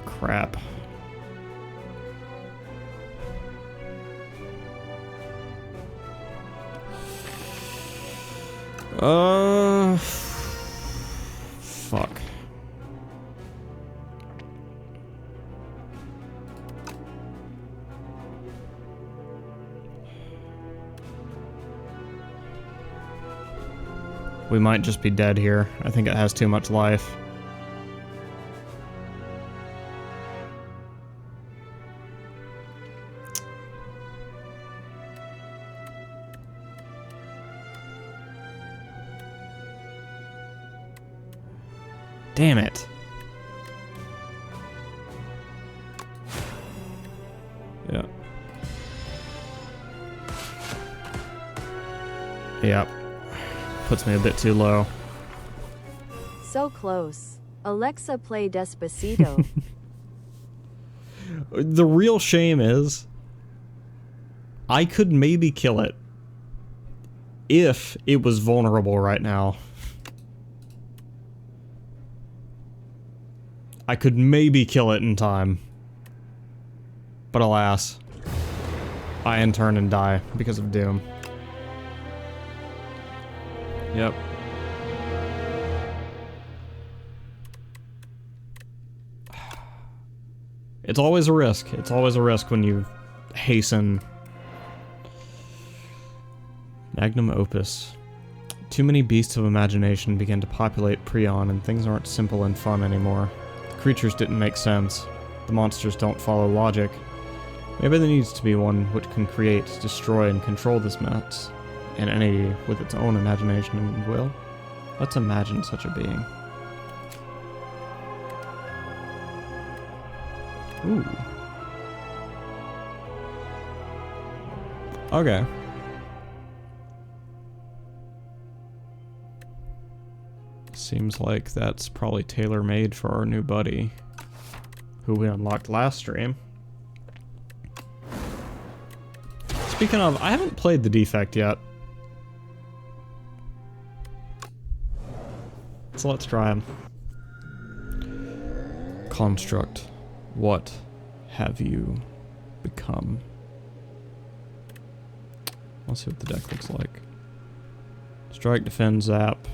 Crap. Fuck. We might just be dead here. I think it has too much life. Damn it. Yeah. Yep. Puts me a bit too low. So close. Alexa, play Despacito. The real shame is, I could maybe kill it if it was vulnerable right now. I could maybe kill it in time. But alas, I in turn and die because of Doom. Yep. It's always a risk. It's always a risk when you hasten. Magnum opus. Too many beasts of imagination began to populate Prion, and things aren't simple and fun anymore. The creatures didn't make sense. The monsters don't follow logic. Maybe there needs to be one which can create, destroy, and control this mess. An entity with its own imagination and will. Let's imagine such a being. Ooh. Okay. Seems like that's probably tailor-made for our new buddy, who we unlocked last stream. Speaking of, I haven't played the defect yet. So let's try him. Construct. What have you become? Let's see what the deck looks like. Strike, defend, zap.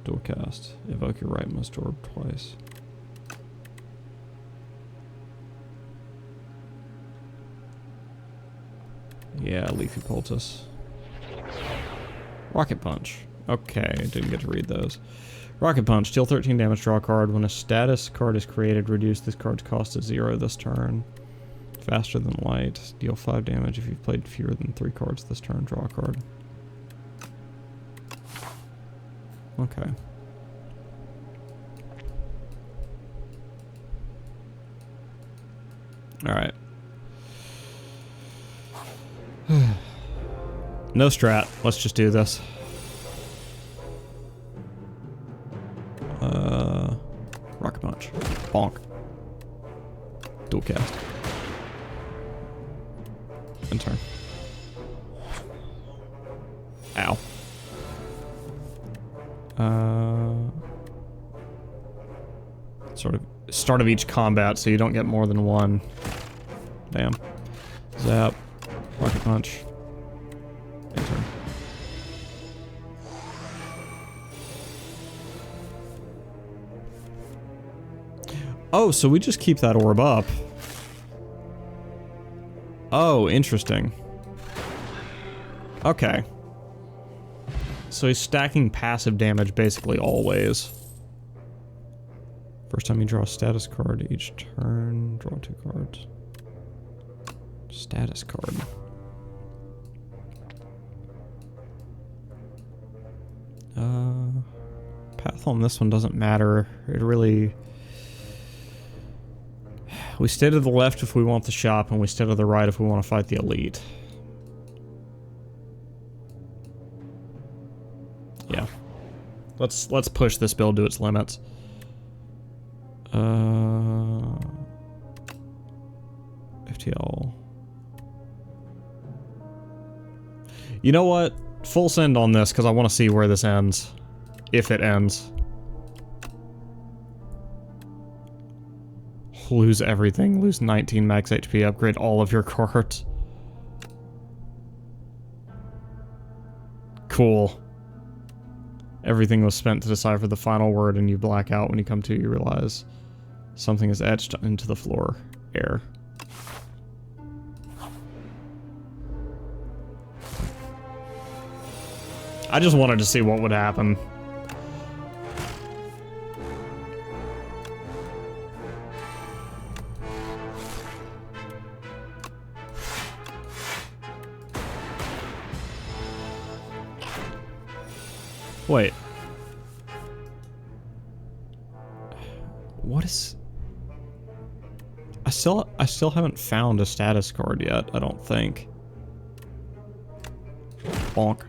Dual cast. Evoke your rightmost orb twice. Yeah, Leafy Poultice. Rocket Punch. Okay, didn't get to read those. Rocket Punch. Deal 13 damage, draw a card. When a status card is created, reduce this card's cost to 0 this turn. Faster than light. Deal 5 damage if you've played fewer than 3 cards this turn, draw a card. Okay. Alright. No strat. Let's just do this. Rocket Punch. Bonk. Dual cast. End turn. Ow. Sort of start of each combat, so you don't get more than one. Bam. Zap. Rocket Punch. End turn. Oh, so we just keep that orb up. Oh, interesting. Okay. So he's stacking passive damage basically always. First time you draw a status card each turn, draw 2 cards. Status card. Path on this one doesn't matter. It really... We stay to the left if we want the shop, and we stay to the right if we want to fight the elite. Yeah. Let's push this build to its limits. FTL. You know what? Full send on this, because I want to see where this ends. If it ends. Lose everything. Lose 19 max HP. Upgrade all of your cards. Cool. Everything was spent to decipher the final word, and you black out. When you come to, you realize something is etched into the floor. Air. I just wanted to see what would happen. Wait. I still haven't found a status card yet, I don't think. Bonk.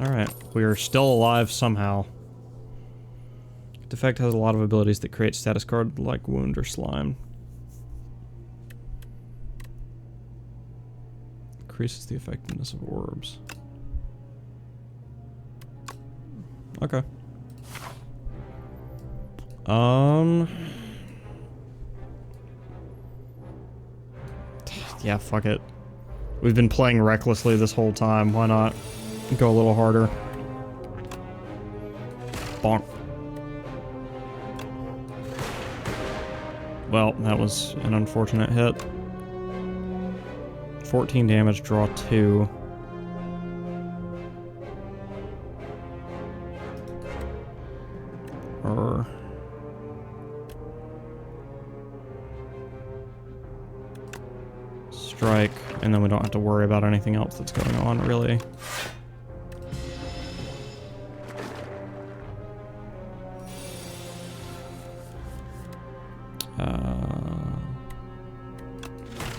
Alright, we are still alive somehow. Defect has a lot of abilities that create status card like Wound or Slime. Increases the effectiveness of orbs. Okay. Yeah, fuck it. We've been playing recklessly this whole time. Why not go a little harder? Bonk. Well, that was an unfortunate hit. 14 damage, draw 2. Or... strike, and then we don't have to worry about anything else that's going on, really.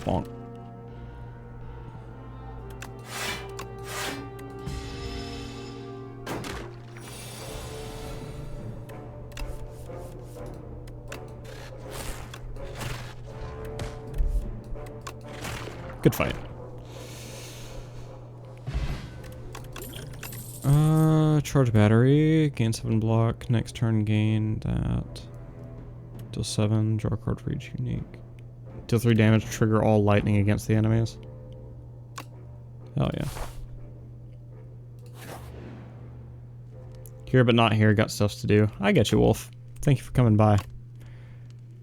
Bonk. Good fight. Charge battery, gain 7 block, next turn gain that. Deal 7, draw a card for each unique. Deal 3 damage, trigger all lightning against the enemies. Hell yeah. Here but not here, got stuff to do. I get you, Wolf. Thank you for coming by.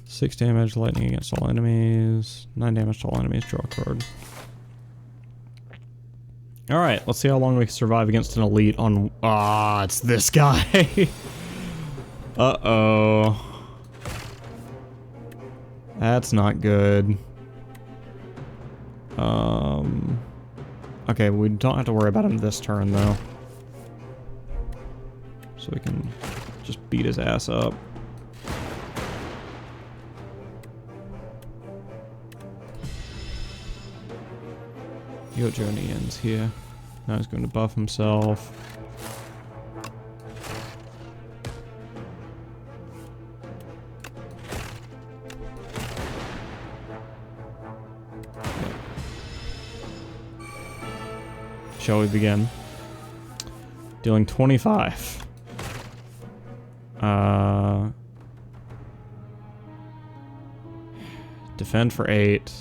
6 damage, lightning against all enemies. 9 damage to all enemies, draw a card. Alright, let's see how long we can survive against an elite on... Ah, it's this guy! Uh-oh. That's not good. Okay, we don't have to worry about him this turn, though. So we can just beat his ass up. Your journey ends here. Now he's going to buff himself. Shall we begin? Dealing 25. Defend for 8.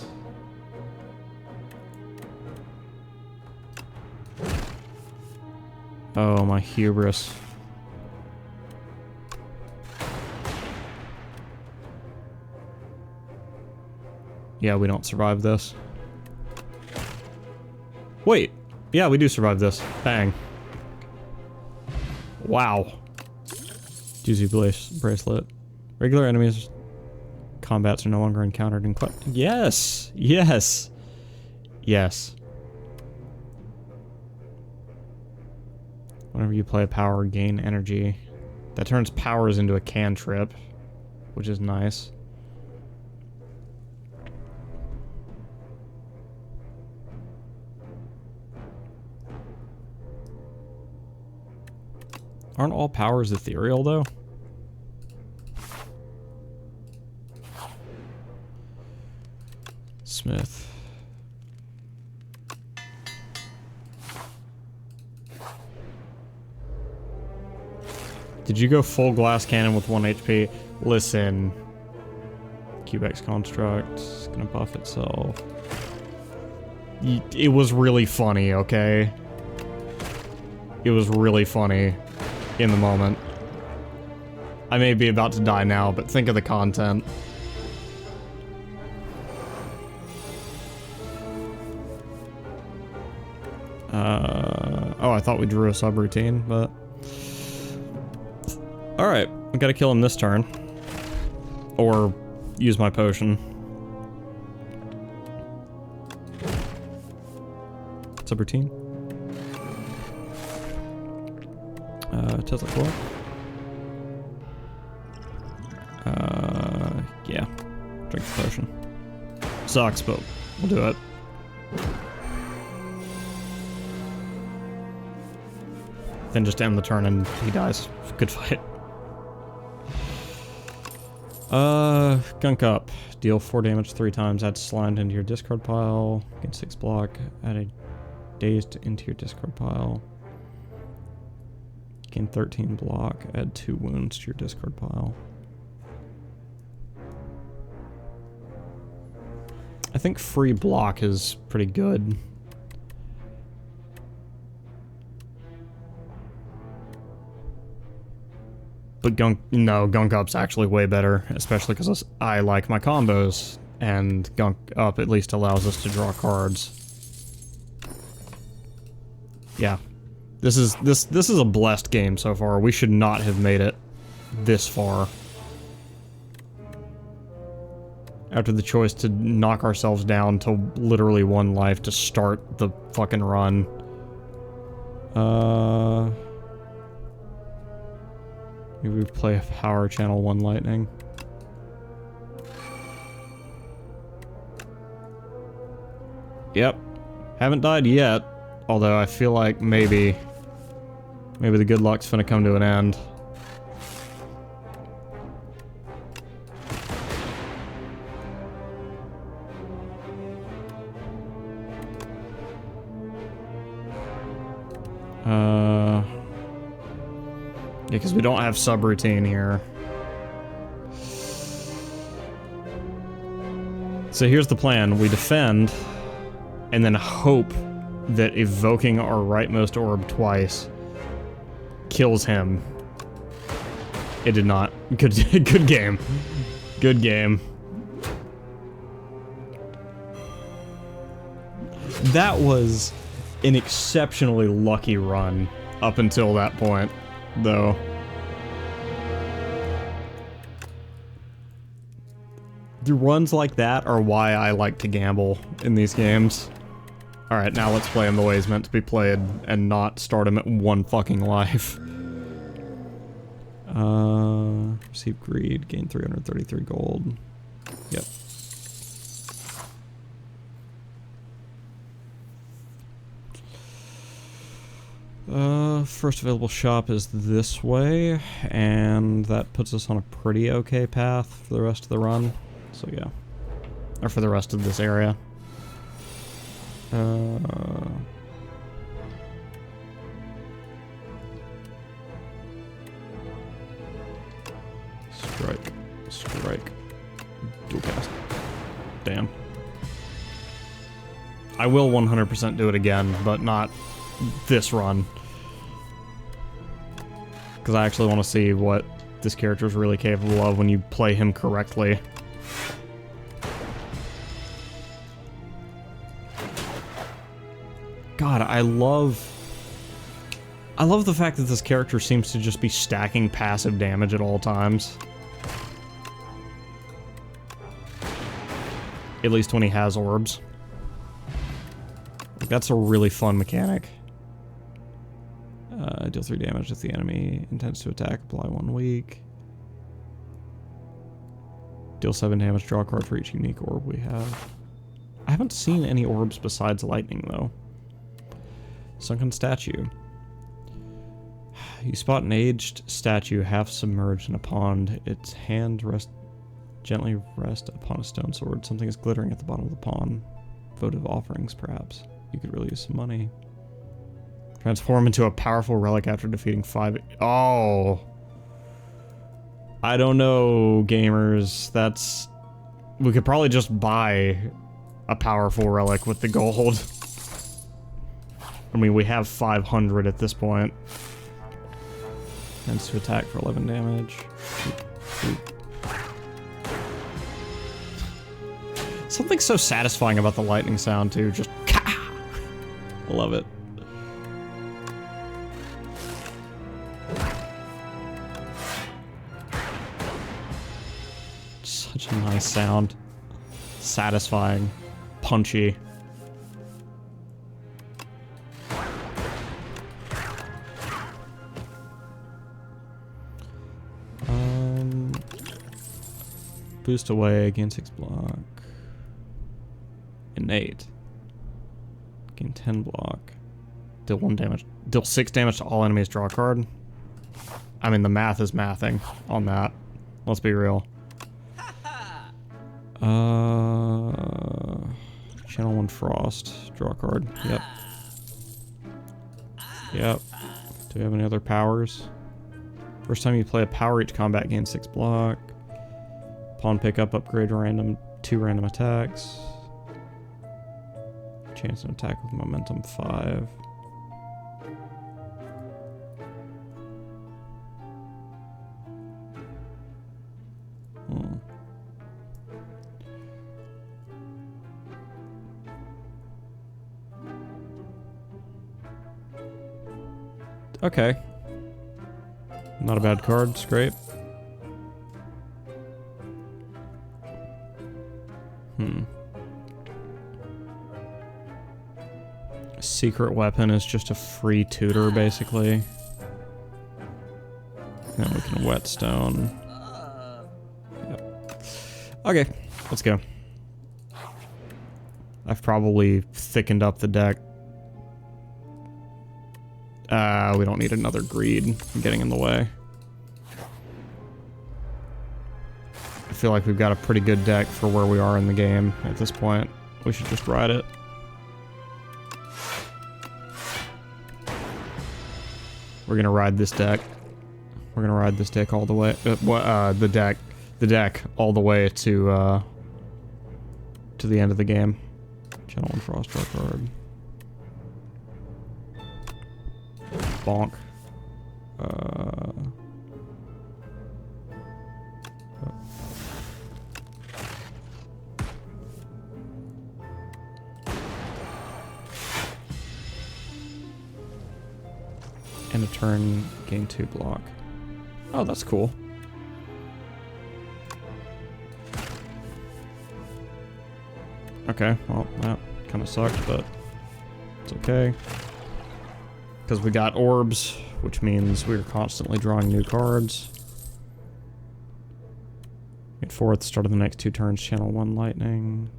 Oh, my hubris. Yeah, we don't survive this. Wait. Yeah, we do survive this. Bang. Wow. Juicy bracelet. Regular enemies combats are no longer encountered in quest. Yes! Yes! Yes. Whenever you play a power, gain energy. That turns powers into a cantrip, which is nice. Aren't all powers ethereal, though? Smith. Did you go full glass cannon with 1 HP? Listen. Cubex construct. It's gonna buff itself. It was really funny, okay? It was really funny in the moment. I may be about to die now, but think of the content. Oh, I thought we drew a subroutine, but... Alright, we gotta kill him this turn. Or use my potion. Subroutine. Tesla Coil. Yeah. Drink the potion. Sucks, but we'll do it. Then just end the turn and he dies. Good fight. Gunk up. Deal 4 damage 3 times. Add Slimed into your discard pile. Get 6 block. Add a Dazed into your discard pile. Gain 13 block. Add 2 wounds to your discard pile. I think free block is pretty good. But Gunk Up's actually way better, especially because I like my combos, and Gunk Up at least allows us to draw cards. Yeah, this is a blessed game so far. We should not have made it this far. After the choice to knock ourselves down to literally 1 life to start the fucking run. Maybe we play a power channel 1 lightning. Yep. Haven't died yet. Although I feel like maybe the good luck's finna come to an end. Yeah, because we don't have subroutine here. So here's the plan. We defend, and then hope that evoking our rightmost orb twice kills him. It did not. Good game. Good game. That was an exceptionally lucky run up until that point, though. The runs like that are why I like to gamble in these games. Alright, now let's play him the way he's meant to be played and not start him at 1 fucking life. Receive greed, gain 333 gold. Yep. First available shop is this way, and that puts us on a pretty okay path for the rest of the run. So yeah. Or for the rest of this area. Strike. Strike. Dual cast. Damn. I will 100% do it again, but not this run. Because I actually want to see what this character is really capable of when you play him correctly. God, I love the fact that this character seems to just be stacking passive damage at all times. At least when he has orbs. That's a really fun mechanic. Deal 3 damage if the enemy intends to attack, apply 1 weak. Deal 7 damage, draw a card for each unique orb we have. I haven't seen any orbs besides lightning, though. Sunken statue. You spot an aged statue half submerged in a pond. Its hand gently rest upon a stone sword. Something is glittering at the bottom of the pond. Votive offerings, perhaps. You could really use some money. Transform into a powerful relic after defeating 5... Oh! I don't know, gamers. That's... We could probably just buy a powerful relic with the gold. I mean, we have 500 at this point. Tends to attack for 11 damage. Something so satisfying about the lightning sound, too. Just... I love it. Such a nice sound. Satisfying. Punchy. Boost away, gain 6 block. Innate. Gain 10 block. Deal 1 damage. Deal 6 damage to all enemies, draw a card. I mean, the math is mathing on that. Let's be real. Channel 1 Frost. Draw a card. Yep. Yep. Do we have any other powers? First time you play a power, each combat gains 6 block. Pawn pickup, upgrade 2 random attacks. Chance to attack with momentum 5. Okay. Not a bad card, scrape. Secret weapon is just a free tutor, basically. Then we can whetstone. Yep. Okay, let's go. I've probably thickened up the deck. We don't need another greed getting in the way. I feel like we've got a pretty good deck for where we are in the game at this point. We should just ride it. We're gonna ride this deck. We're gonna ride this deck all the way. The deck all the way to the end of the game. Channel 1 Frost, draw card. Bonk. And a turn, gain 2 block. Oh, that's cool. Okay, well, that kind of sucked, but it's okay. Because we got orbs, which means we're constantly drawing new cards. Get 4th, start of the next 2 turns, channel 1 lightning.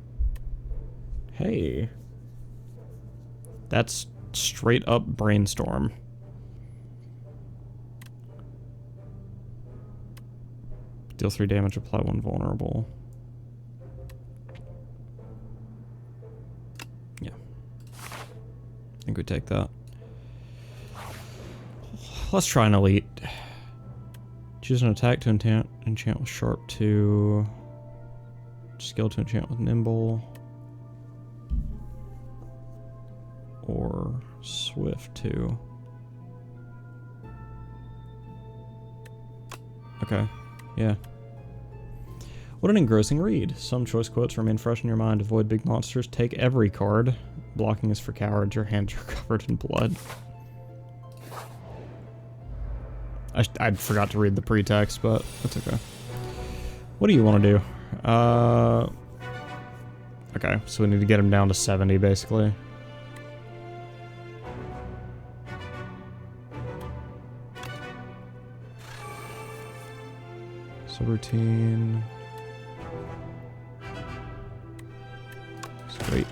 Hey. That's straight up brainstorm. Deal 3 damage, apply 1 vulnerable. Yeah. I think we take that. Let's try an elite. Choose an attack to enchant with sharp 2. Skill to enchant with nimble. Or swift 2. Okay, yeah. What an engrossing read. Some choice quotes remain fresh in your mind. Avoid big monsters. Take every card. Blocking is for cowards. Your hands are covered in blood. I forgot to read the pretext, but that's okay. What do you want to do? Okay, so we need to get him down to 70, basically. Subroutine. Sweet.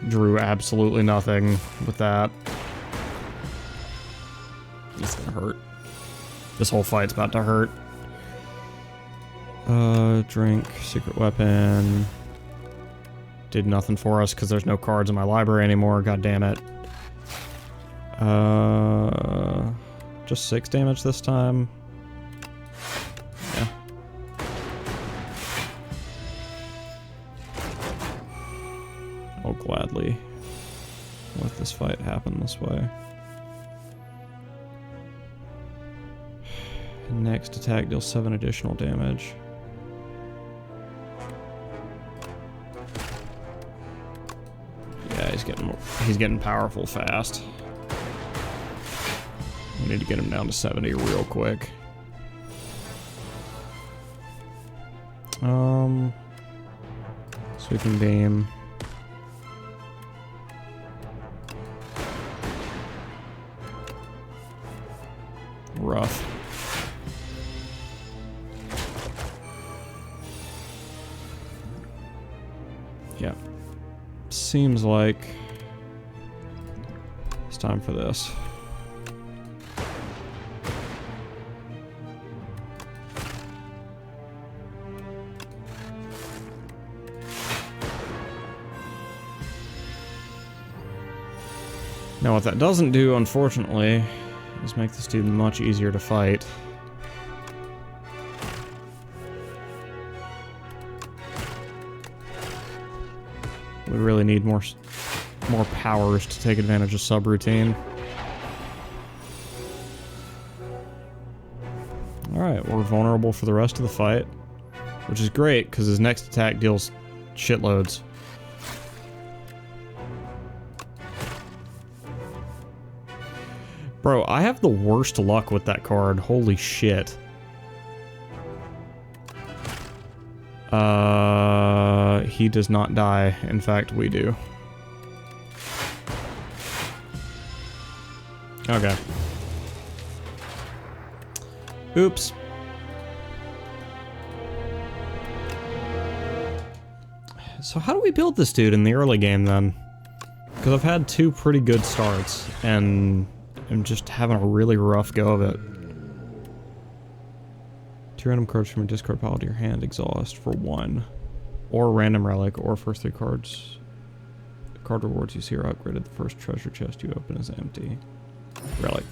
Drew absolutely nothing with that. It's gonna hurt. This whole fight's about to hurt. Drink, secret weapon. Did nothing for us because there's no cards in my library anymore. God damn it. Just 6 damage this time. Yeah. I'll gladly let this fight happen this way. Next attack deals 7 additional damage. Yeah, he's getting powerful fast. We need to get him down to 70 real quick. Sweeping beam. Rough. seems like it's time for this. Now what that doesn't do, unfortunately, is make this dude much easier to fight. We really need more powers to take advantage of subroutine. Alright, we're vulnerable for the rest of the fight, which is great, because his next attack deals shitloads. Bro, I have the worst luck with that card. Holy shit. He does not die. In fact, we do. Okay. Oops. So how do we build this dude in the early game then? Because I've had 2 pretty good starts, and I'm just having a really rough go of it. 2 random cards from your discard pile to your hand, exhaust for 1. Or random relic, or first 3 cards. The card rewards you see are upgraded. The first treasure chest you open is empty. Relic.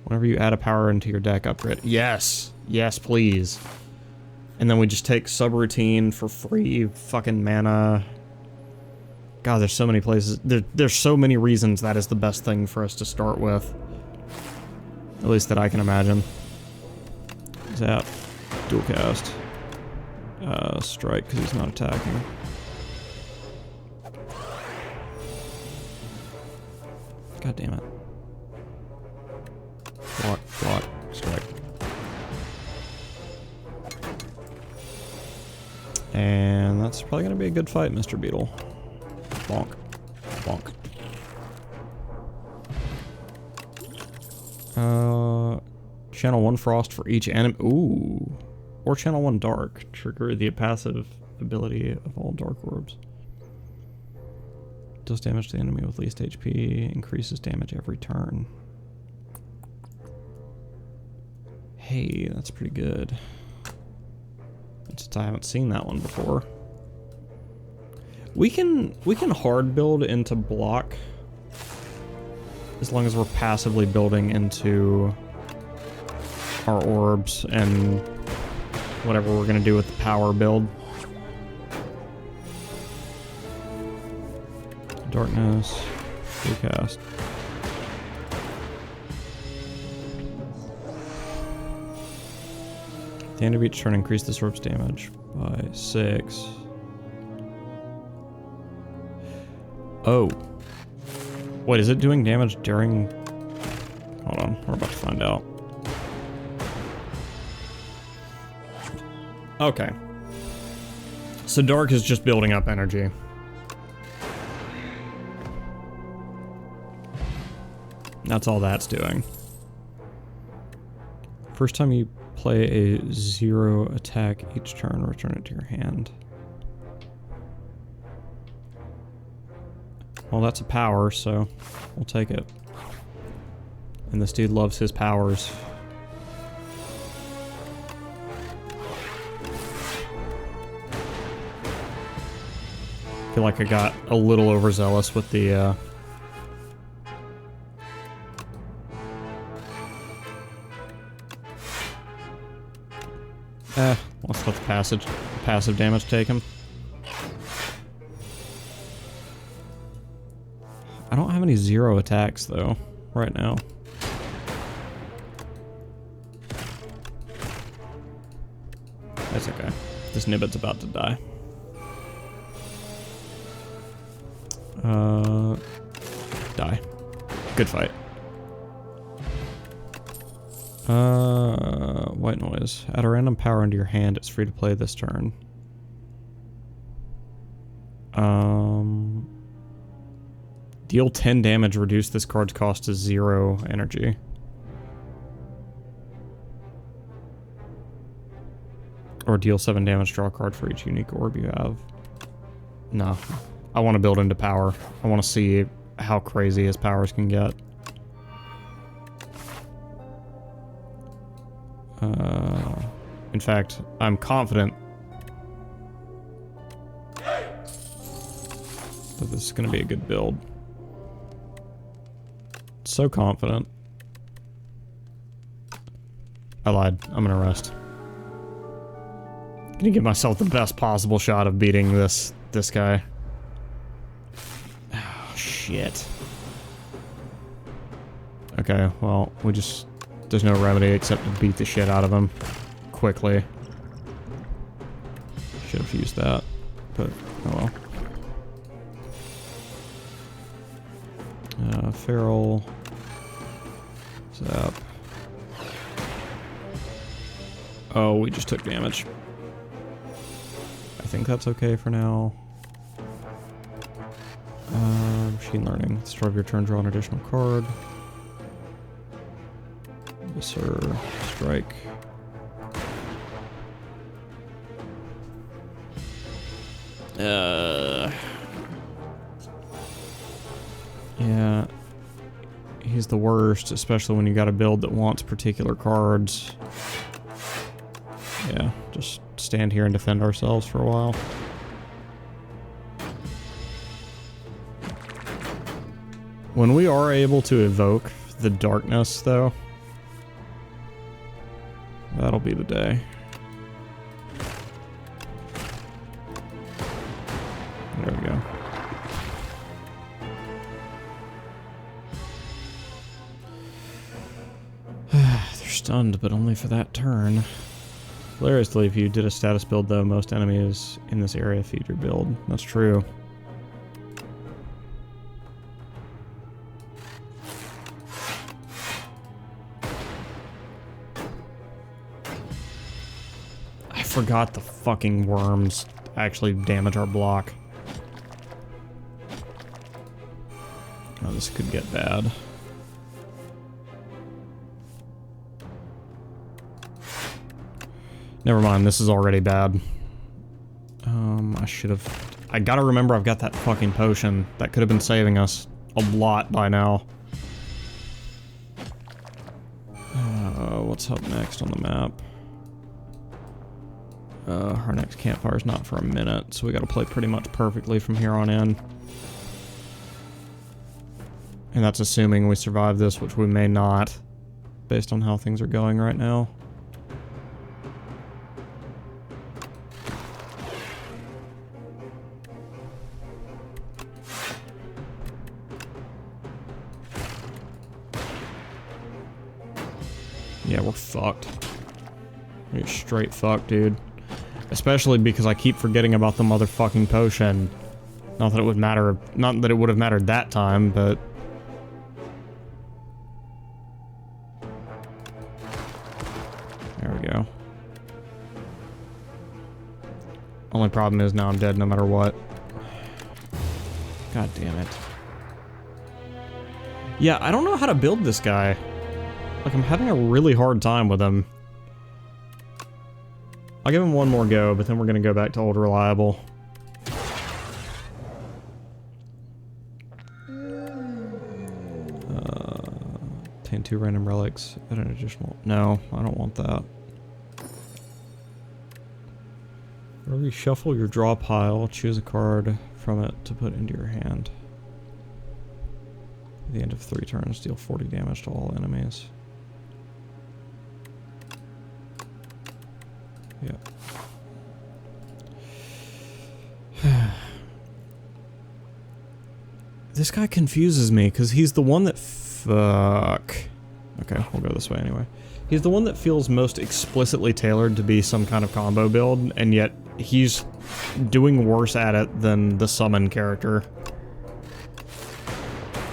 Whenever you add a power into your deck, upgrade. Yes! Yes, please. And then we just take subroutine for free fucking mana. God, there's so many places. There's so many reasons that is the best thing for us to start with. At least that I can imagine. Zap. Dual cast. Strike, because he's not attacking. God damn it. Block, block, strike. And that's probably going to be a good fight, Mr. Beetle. Bonk. Bonk. Channel 1 Frost for each enemy. Ooh. Or channel 1 Dark. Trigger the passive ability of all Dark Orbs. Deals damage to the enemy with least HP. Increases damage every turn. Hey, that's pretty good. Since I haven't seen that one before. We can hard build into block as long as we're passively building into our orbs and whatever we're gonna do with the power build. Darkness, recast. At the end of each turn, increase this orb's damage by 6. Oh. Wait, is it doing damage during... Hold on, we're about to find out. Okay. So Dark is just building up energy. That's all that's doing. First time you play a 0 attack each turn, return it to your hand. Well, that's a power, so we'll take it. And this dude loves his powers. I feel like I got a little overzealous with the, let's let the passive damage take him. I don't have any 0 attacks, though, right now. That's okay. This Nibbit's about to die. Die. Good fight. White noise. Add a random power into your hand. It's free to play this turn. Deal 10 damage. Reduce this card's cost to 0 energy. Or deal 7 damage. Draw a card for each unique orb you have. No. I want to build into power. I want to see how crazy his powers can get. In fact, I'm confident that this is going to be a good build. So confident. I lied. I'm gonna rest. Gonna give myself the best possible shot of beating this guy. Oh, shit. Okay, well, there's no remedy except to beat the shit out of him quickly. Should have used that, but oh well. Feral. Zap. Oh, we just took damage. I think that's okay for now. Machine learning. Start of your turn, draw an additional card. Yes, sir. Strike. Yeah. He's the worst, especially when you got a build that wants particular cards. Yeah, just stand here and defend ourselves for a while. When we are able to evoke the darkness, though, that'll be the day. There we go. They're stunned, but only for that turn. Hilariously, if you did a status build, though, most enemies in this area feed your build. That's true. I forgot the fucking worms actually damage our block. Oh, this could get bad. Never mind, this is already bad. I gotta remember I've got that fucking potion. That could have been saving us a lot by now. What's up next on the map? Our next campfire's not for a minute, so we gotta play pretty much perfectly from here on in. And that's assuming we survive this, which we may not, based on how things are going right now. Yeah, we're fucked. We're straight fucked, dude. Especially because I keep forgetting about the motherfucking potion. Not that it would matter, not that it would have mattered that time, but... There we go. Only problem is now I'm dead no matter what. God damn it. Yeah, I don't know how to build this guy. Like, I'm having a really hard time with him. I'll give him one more go, but then we're gonna go back to old reliable. Obtain 2 random relics at an additional... No, I don't want that. Early shuffle your draw pile, choose a card from it to put into your hand. At the end of 3 turns, deal 40 damage to all enemies. Yep. This guy confuses me, because he's the one that... Fuck. Okay, we'll go this way anyway. He's the one that feels most explicitly tailored to be some kind of combo build, and yet he's doing worse at it than the summon character.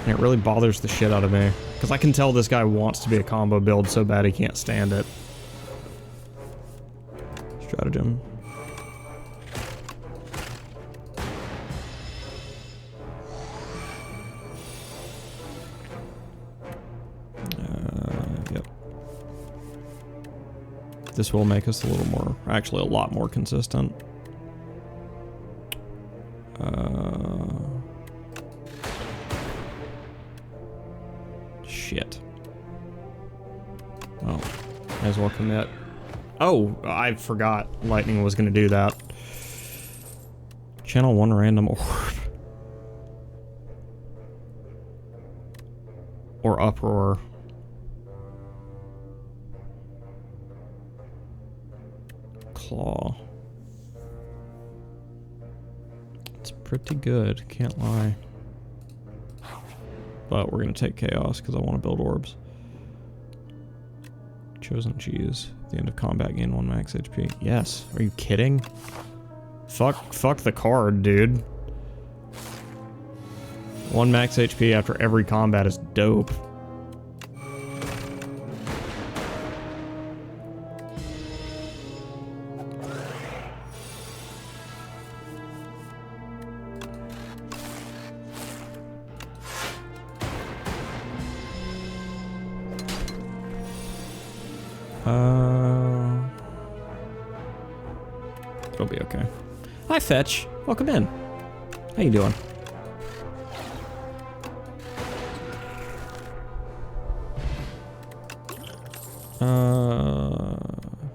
And it really bothers the shit out of me, because I can tell this guy wants to be a combo build so bad he can't stand it. Stratagem. Yep. This will make us a little more, actually a lot more consistent. Shit. Well, might as well commit. Oh, I forgot lightning was gonna do that. Channel 1 random orb. Or uproar. Claw. It's pretty good, can't lie. But we're gonna take chaos because I want to build orbs. Chosen cheese. At the end of combat, gain 1 max HP. Yes. Are you kidding? Fuck the card, dude. 1 max HP after every combat is dope. It'll be okay. Hi, Fetch. Welcome in. How you doing?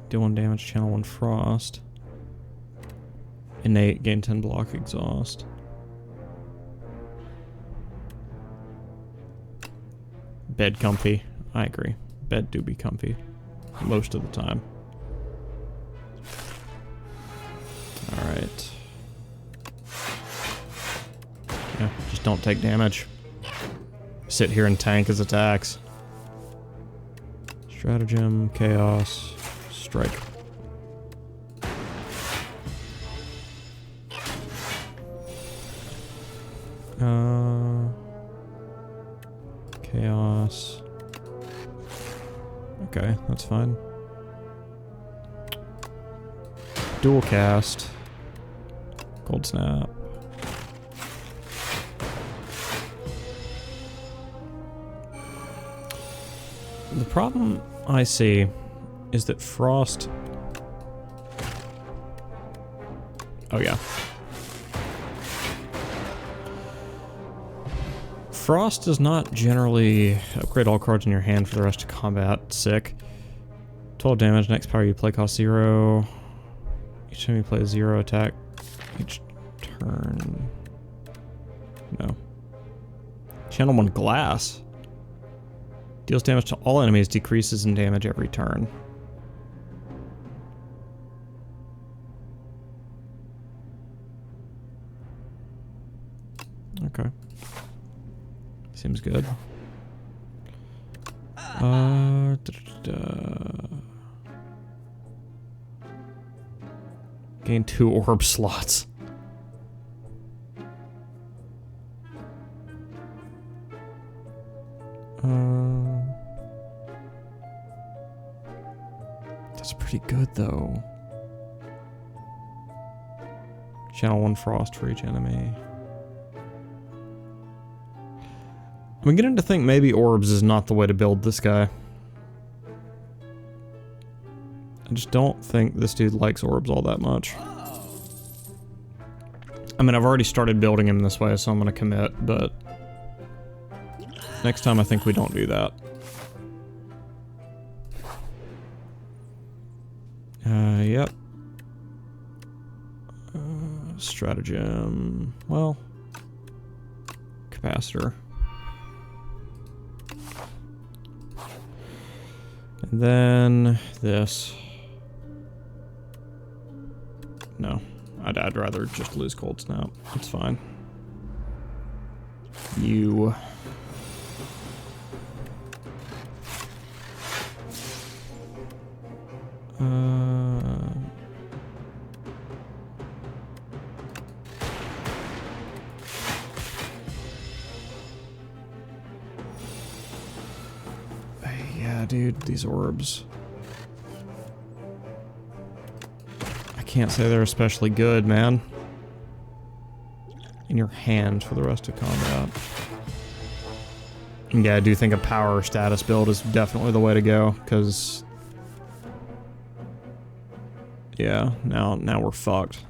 Deal 1 damage, channel 1 frost. Innate, gain 10 block, exhaust. Bed comfy. I agree. Bed do be comfy. Most of the time. Alright. Yeah, just don't take damage. Sit here and tank his attacks. Stratagem, chaos, strike. Chaos. Okay, that's fine. Dual cast. Cold snap. The problem I see is that Frost... Oh yeah. Frost does not generally upgrade all cards in your hand for the rest of combat. Sick. 12 damage, next power you play costs 0. Each time you play a 0 attack each turn. No. Channel 1 glass. Deals damage to all enemies, decreases in damage every turn. Okay. Seems good. Gain 2 orb slots. That's pretty good though. Channel 1 frost for each enemy. I'm beginning to think maybe orbs is not the way to build this guy. I just don't think this dude likes orbs all that much. I mean, I've already started building him this way, so I'm gonna commit, but next time I think we don't do that. Yep. Stratagem. Well, capacitor. And then this. No, I'd rather just lose cold snap. It's fine. You. Yeah, dude, these orbs. I can't say they're especially good, man. In your hand for the rest of combat. And yeah, I do think a power status build is definitely the way to go, because yeah, now we're fucked.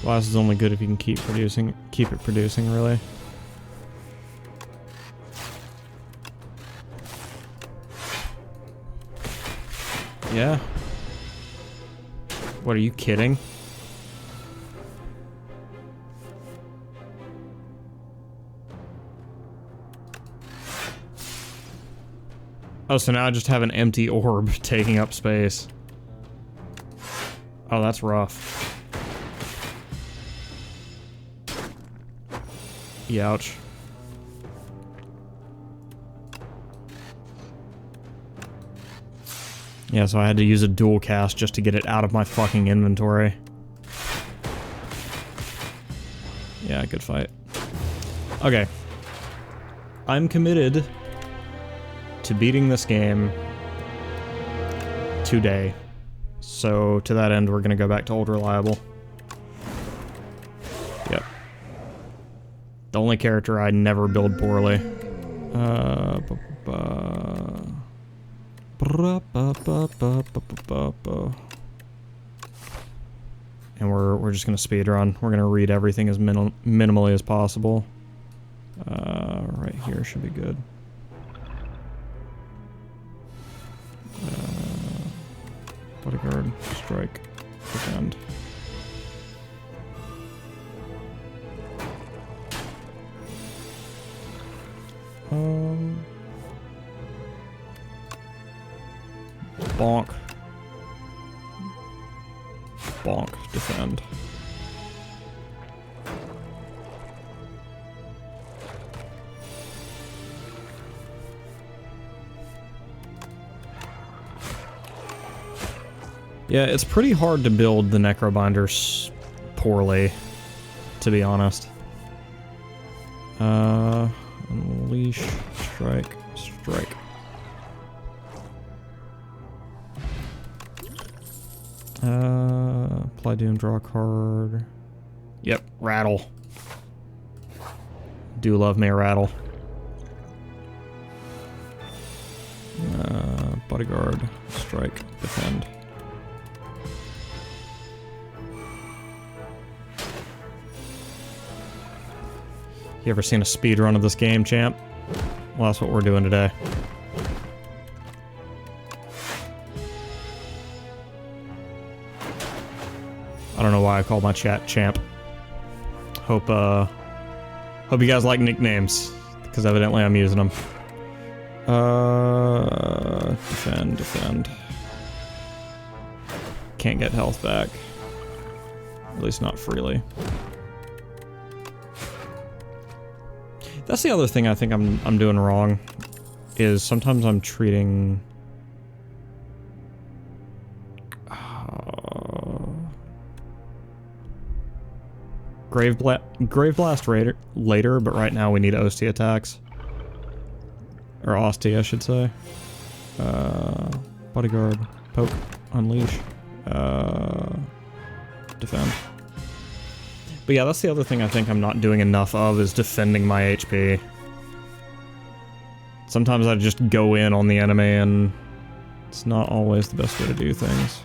Glass is only good if you can keep it producing, really. Yeah. What, are you kidding? Oh, so now I just have an empty orb taking up space. Oh, that's rough. Youch. Yeah, so I had to use a dual cast just to get it out of my fucking inventory. Yeah, good fight. Okay. I'm committed to beating this game today. So, to that end, we're gonna go back to Old Reliable. Yep. The only character I never build poorly. And we're just gonna speedrun. We're gonna read everything as minimally as possible. Right here should be good. Bodyguard, strike, defend. Bonk. Bonk, defend. Yeah, it's pretty hard to build the Necrobinders poorly, to be honest. Unleash, strike, strike. Apply Doom, draw a card. Yep, rattle. Do love me a rattle. Bodyguard, strike, defend. You ever seen a speedrun of this game, champ? Well, that's what we're doing today. I don't know why I called my chat champ. Hope you guys like nicknames, because evidently I'm using them. Defend, defend. Can't get health back. At least not freely. That's the other thing I think I'm doing wrong, is sometimes I'm treating Grave Blast later, but right now we need Ostia attacks. Or Ostia, I should say. Bodyguard, poke, unleash, defend. But yeah, that's the other thing I think I'm not doing enough of, is defending my HP. Sometimes I just go in on the enemy, and it's not always the best way to do things.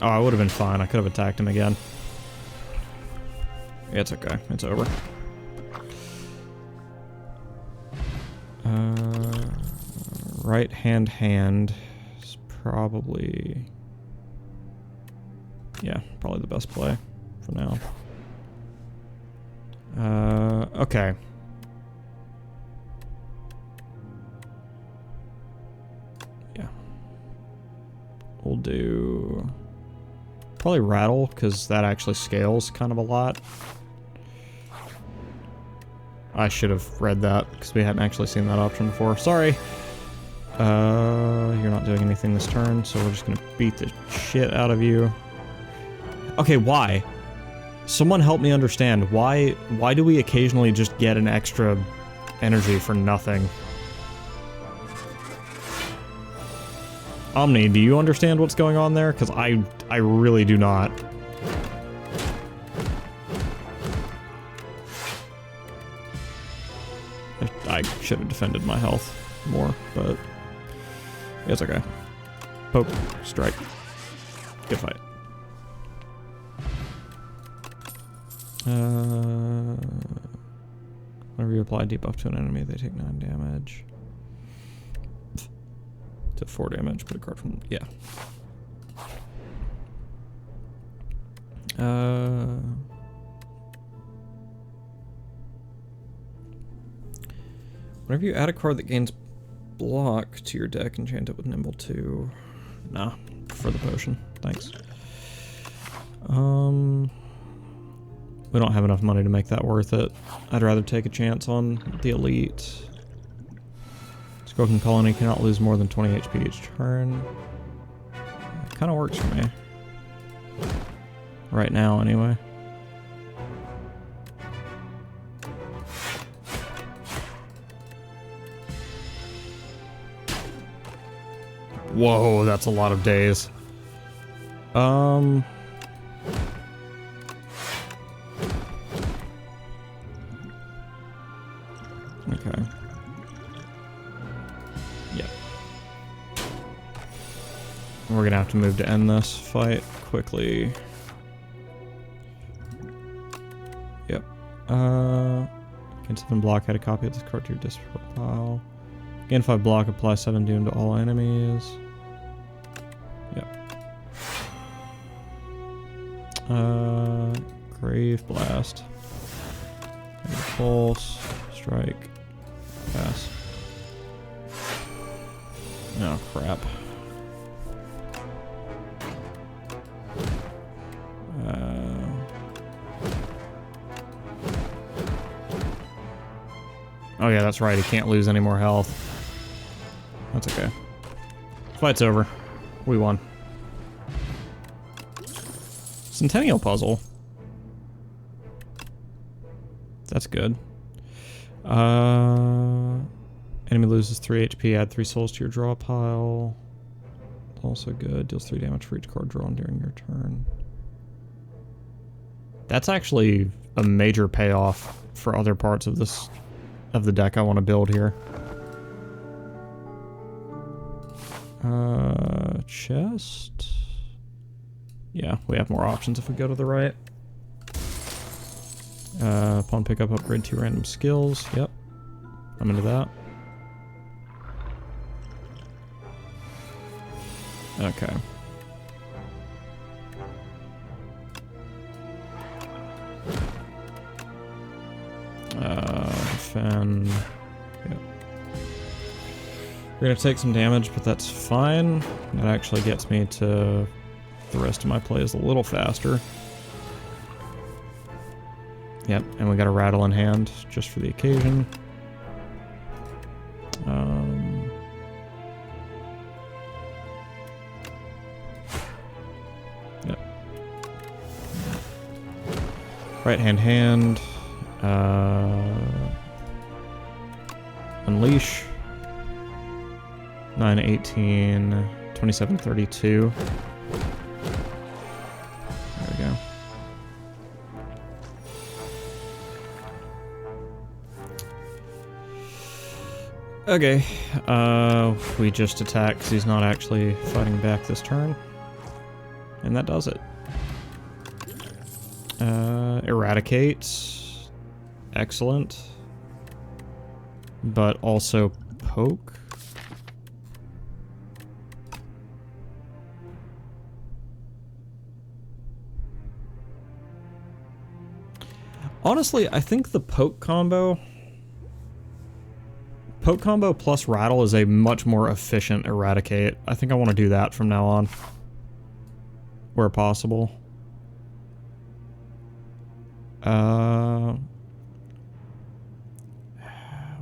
Oh, I would have been fine. I could have attacked him again. It's okay. It's over. Right hand is probably... yeah, probably the best play for now. Okay. Yeah. We'll do... probably rattle, because that actually scales kind of a lot. I should have read that, because we hadn't actually seen that option before. Sorry! You're not doing anything this turn, so we're just gonna beat the shit out of you. Okay, why? Someone help me understand. Why do we occasionally just get an extra energy for nothing? Omni, do you understand what's going on there? Because I really do not. I should have defended my health more, but it's okay. Poke, strike. Good fight. Whenever you apply debuff to an enemy, they take 9 damage. To 4 damage, put a card from... yeah. Whenever you add a card that gains block to your deck, enchant it with Nimble 2. Nah, prefer the potion. Thanks. We don't have enough money to make that worth it. I'd rather take a chance on the elite. Skoken Colony cannot lose more than 20 HP each turn. It kind of works for me. Right now, anyway. Whoa, that's a lot of days. Okay. Yep. We're gonna have to move to end this fight quickly. Yep. Gain 7 block, add a copy of this card to your disc profile. Gain 5 block, apply 7 doom to all enemies. Yep. Grave Blast. Pulse. Strike. Pass. Oh, crap. Oh yeah, that's right, he can't lose any more health. That's okay. Fight's over. We won. Centennial puzzle. That's good. Enemy loses 3 HP, add 3 souls to your draw pile. Also good. Deals 3 damage for each card drawn during your turn. That's actually a major payoff for other parts of this of the deck I want to build here. Chest. Yeah, we have more options if we go to the right. Upon pickup, upgrade 2 random skills. Yep. I'm into that. Okay. Defend. Yep. We're gonna take some damage, but that's fine. That actually gets me to the rest of my plays a little faster. Yep, and we got a rattle in hand just for the occasion. Yep. Right hand. Unleash. 9, 18, 27, 32. There we go. Okay, we just attack because he's not actually fighting back this turn. And that does it. Eradicate. Excellent. But also poke. Honestly, I think the poke combo plus rattle is a much more efficient eradicate. I think I want to do that from now on. Where possible.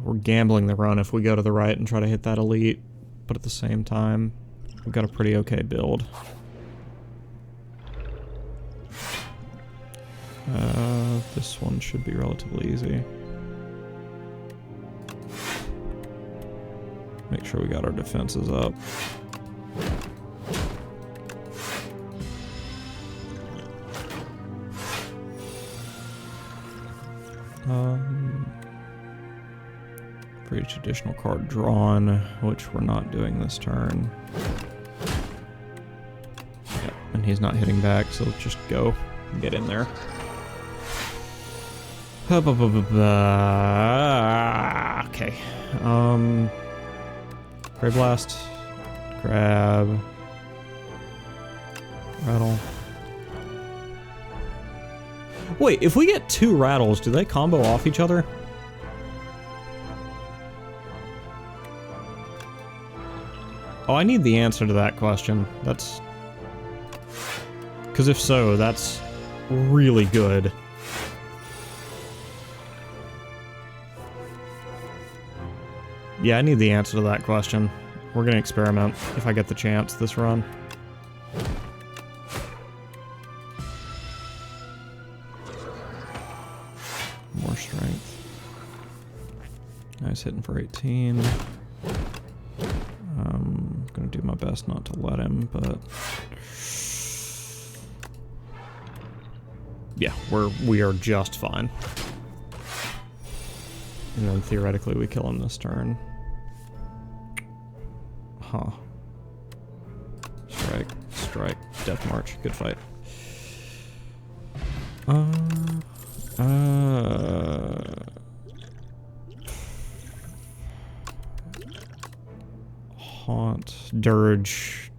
We're gambling the run if we go to the right and try to hit that elite, but at the same time, we've got a pretty okay build. This one should be relatively easy. Make sure we got our defenses up. For each additional card drawn, which we're not doing this turn. Yep, and he's not hitting back, so let's just go and get in there. Okay. Grave Blast. Grab. Rattle. Wait, if we get 2 rattles, do they combo off each other? Oh, I need the answer to that question. That's... Because if so, that's really good. Yeah, I need the answer to that question. We're gonna experiment if I get the chance this run. More strength. Nice, hitting for 18. Gonna do my best not to let him, but yeah, we are just fine. And then theoretically we kill him this turn. Huh. Strike, strike, death march, good fight. Haunt, Dirge.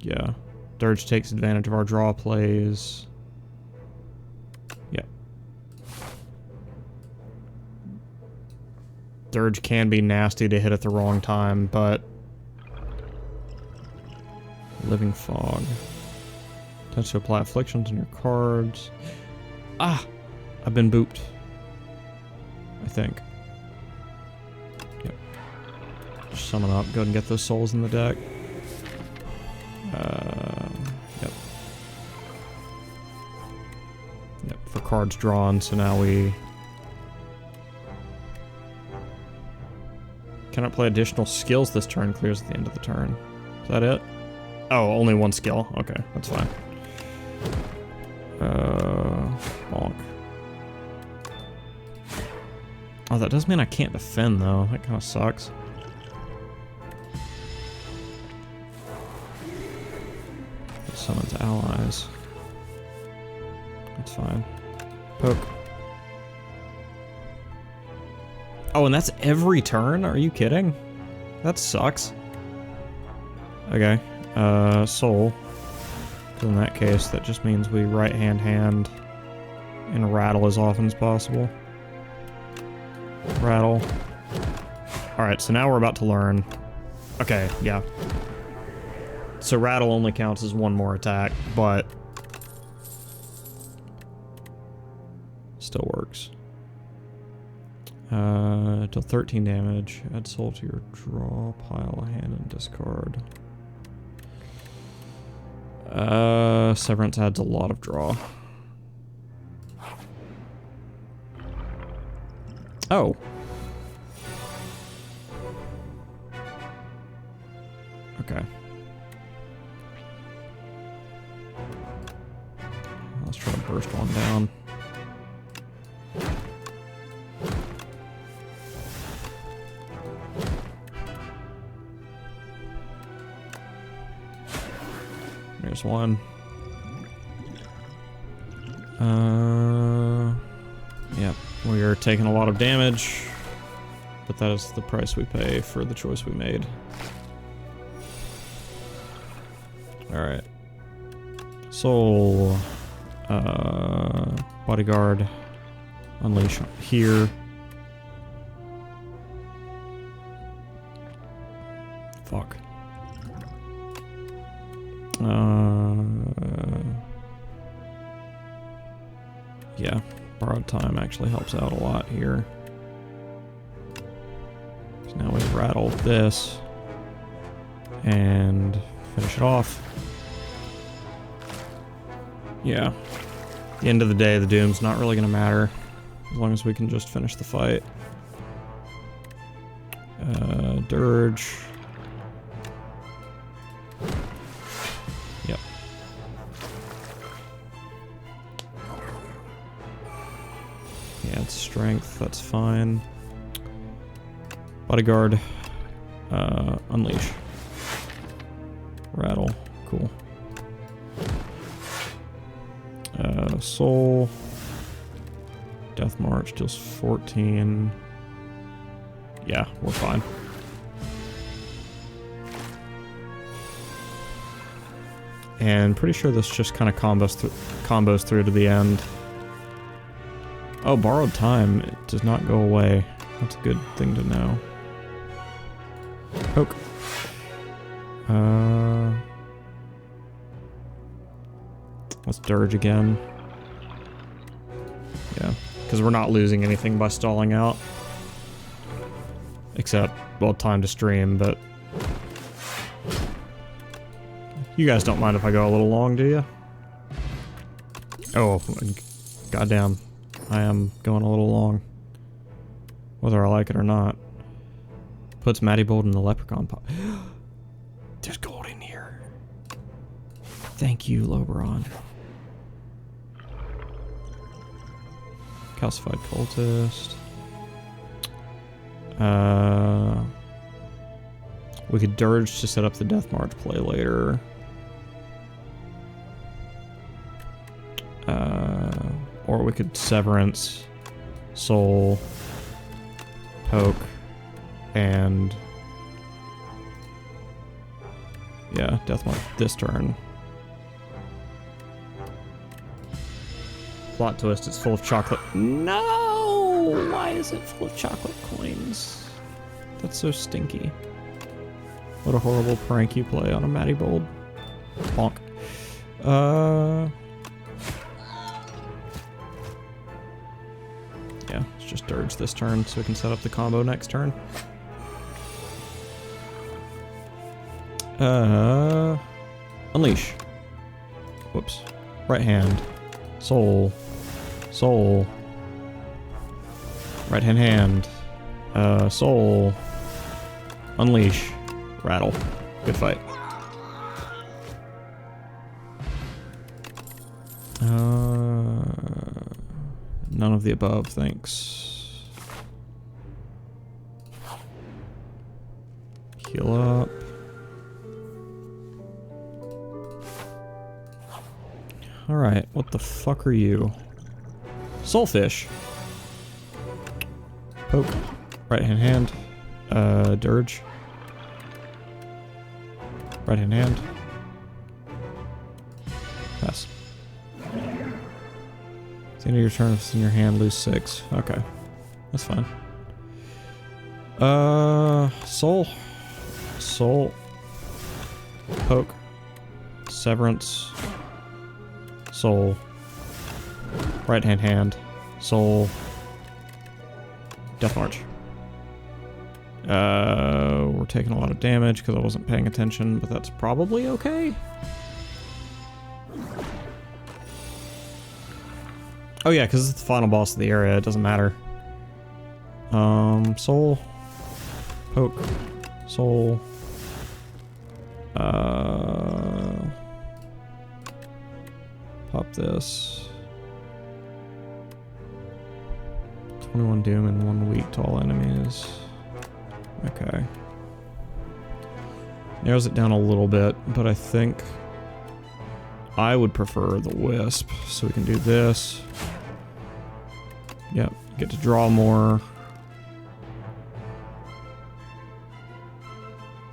Yeah. Dirge takes advantage of our draw plays. Yeah. Dirge can be nasty to hit at the wrong time, but... Living Fog. Tends to apply afflictions on your cards. Ah! I've been booped. I think. Yep. Just summon up. Go ahead and get those souls in the deck. Yep. Yep, for cards drawn, so now we... Cannot play additional skills this turn, clears at the end of the turn. Is that it? Oh, only one skill. Okay, that's fine. Bonk. Oh, that does mean I can't defend, though. That kind of sucks. It summons allies. That's fine. Poke. Oh, and that's every turn? Are you kidding? That sucks. Okay. Soul. In that case, that just means we right-hand and rattle as often as possible. Rattle. Alright, so now we're about to learn. Okay, yeah. So rattle only counts as one more attack, but... still works. Deal 13 damage. Add soul to your draw pile, hand, and discard. Severance adds a lot of draw. Oh. Okay. Let's try to burst one down. There's one. Yep, we are taking a lot of damage, but that is the price we pay for the choice we made. Alright. Soul. Bodyguard. Unleash here. Fuck. Yeah, borrowed time actually helps out a lot here. So now we rattle this and finish it off. Yeah. At the end of the day, the Doom's not really gonna matter as long as we can just finish the fight. Dirge. Yep. Yeah, it's strength, that's fine. Bodyguard. Unleash. Rattle. Cool. Soul. Death March deals 14. Yeah, we're fine. And pretty sure this just kind of combos through to the end. Oh, borrowed time. It does not go away. That's a good thing to know. Poke. Let's dirge again. Yeah, because we're not losing anything by stalling out. Except, well, time to stream, but... You guys don't mind if I go a little long, do you? Oh, goddamn. I am going a little long. Whether I like it or not. Puts Matty Bold in the leprechaun pot. There's gold in here. Thank you, Loberon. Calcified cultist. We could dirge to set up the Death March play later. Or we could Severance, Soul, Poke, and... yeah, Death March this turn. Plot twist, it's full of chocolate. No! Why is it full of chocolate coins? That's so stinky. What a horrible prank you play on a Matty Bold. Bonk. Yeah, let's just dirge this turn so we can set up the combo next turn. Unleash. Whoops. Right hand. Soul. Soul. Right hand. Soul. Unleash. Rattle. Good fight. None of the above, thanks. Heal up. Alright, what the fuck are you? Soulfish. Poke. Right hand. Dirge. Right hand. Pass. At the end of your turn, if it's in your hand, lose 6. Okay. That's fine. Soul. Soul. Poke. Severance. Soul. Right hand. Soul. Death March. We're taking a lot of damage because I wasn't paying attention, but that's probably okay. Oh yeah, because it's the final boss of the area, it doesn't matter. Soul. Poke. Soul. Pop this. 21 doom and 1 weak to all enemies. Okay. Narrows it down a little bit, but I think I would prefer the wisp, so we can do this. Yep, get to draw more.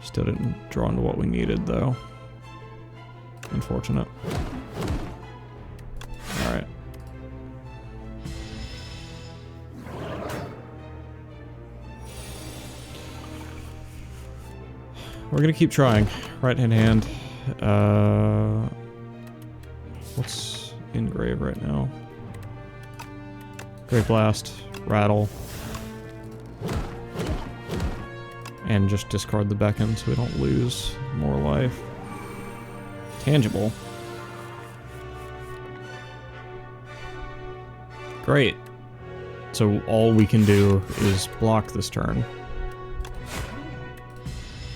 Still didn't draw into what we needed, though. Unfortunate. Alright. We're gonna keep trying. Right hand. What's in grave right now? Great Blast, Rattle, and just discard the beacon so we don't lose more life. Tangible. Great. So all we can do is block this turn.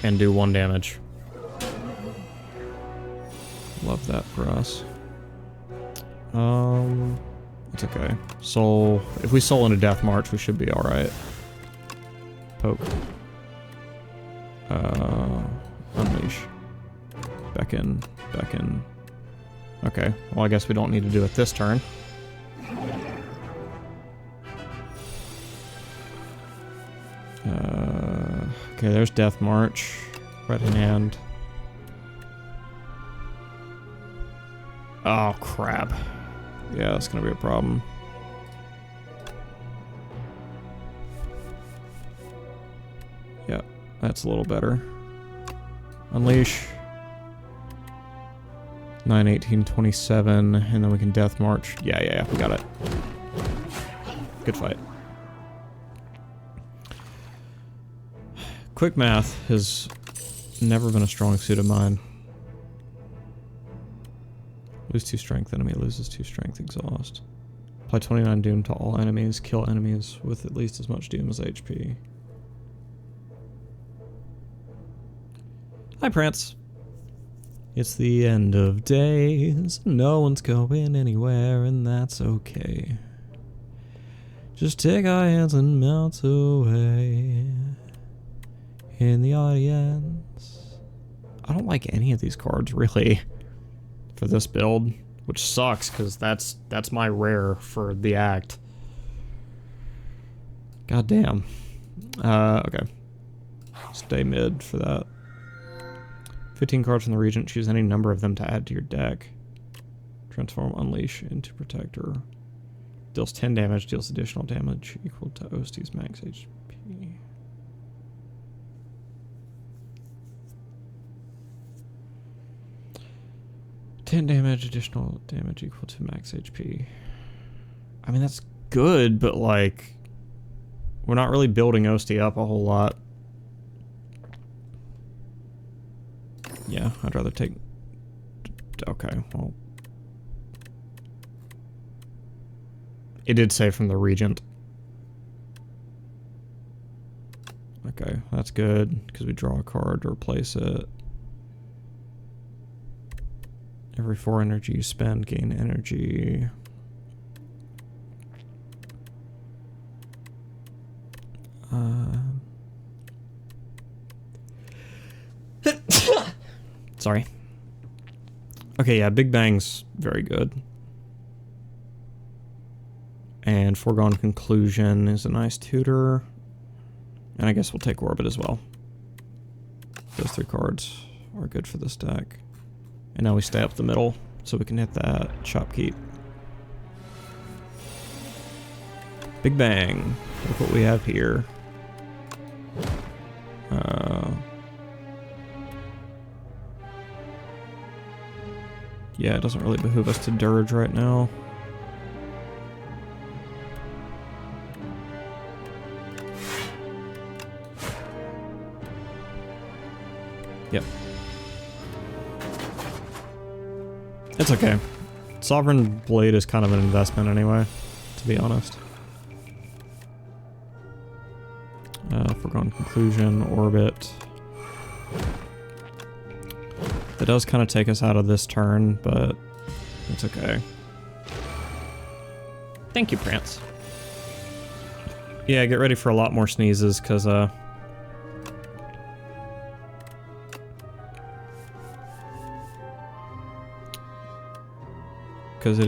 And do 1 damage. Love that for us. It's okay. Soul. If we soul into Death March, we should be alright. Poke. Unleash. Back in. Back in. Okay, well I guess we don't need to do it this turn. Okay, there's Death March. Right in hand. Oh, crap. Yeah, that's gonna be a problem. Yeah, that's a little better. Unleash. 9, 18, 27, and then we can Death March. Yeah, we got it. Good fight. Quick math has never been a strong suit of mine. Lose 2 strength, enemy loses 2 strength, exhaust. Apply 29 doom to all enemies, kill enemies with at least as much doom as HP. Hi, Prance. It's the end of days, no one's going anywhere, and that's okay. Just take our hands and melt away in the audience. I don't like any of these cards, really, for this build, which sucks, because that's my rare for the act. God damn. Okay. Stay mid for that. 15 cards from the Regent. Choose any number of them to add to your deck. Transform Unleash into Protector. Deals 10 damage, deals additional damage equal to Osti's max HP. 10 damage, additional damage equal to max HP. I mean, that's good, but like, we're not really building Osti up a whole lot. Yeah, I'd rather take... Okay, well... It did say from the Regent. Okay, that's good, because we draw a card to replace it. Every 4 energy you spend, gain energy. Sorry. Okay, yeah, Big Bang's very good. And Foregone Conclusion is a nice tutor. And I guess we'll take Orbit as well. Those 3 cards are good for this deck. And now we stay up the middle, so we can hit that Chop Keep. Big Bang. Look what we have here. Yeah, it doesn't really behoove us to Dirge right now. Yep. It's okay. Sovereign Blade is kind of an investment anyway, to be honest. Foregone Conclusion, Orbit. That does kind of take us out of this turn, but it's okay. Thank you, Prance. Yeah, get ready for a lot more sneezes, because it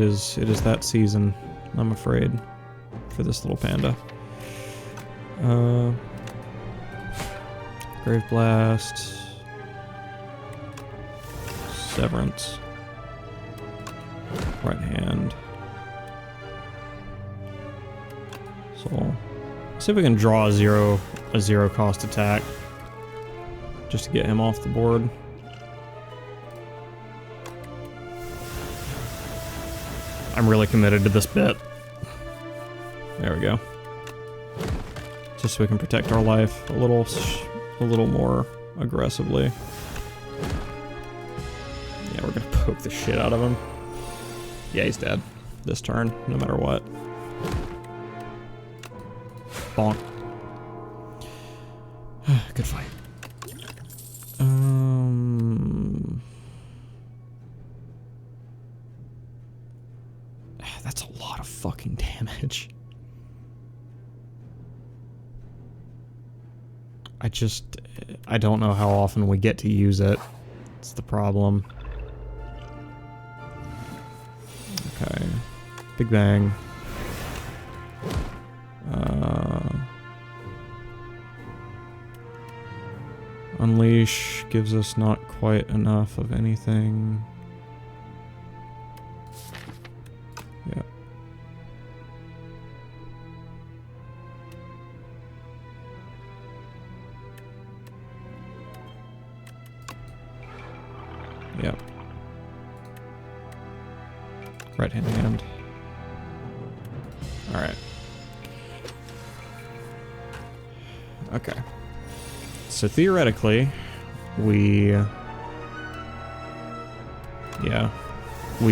is that season, I'm afraid, for this little panda. Grave Blast, Severance, right hand. So, see if we can draw a zero cost attack, just to get him off the board. I'm really committed to this bit. There we go. Just so we can protect our life a little more aggressively. Yeah, we're gonna poke the shit out of him. Yeah, he's dead this turn, no matter what. Bonk. Good fight. That's a lot of fucking damage. I don't know how often we get to use it. It's the problem. Okay. Big Bang. Unleash gives us not quite enough of anything. Yeah. Yeah. Right hand. Alright. Okay. So theoretically, we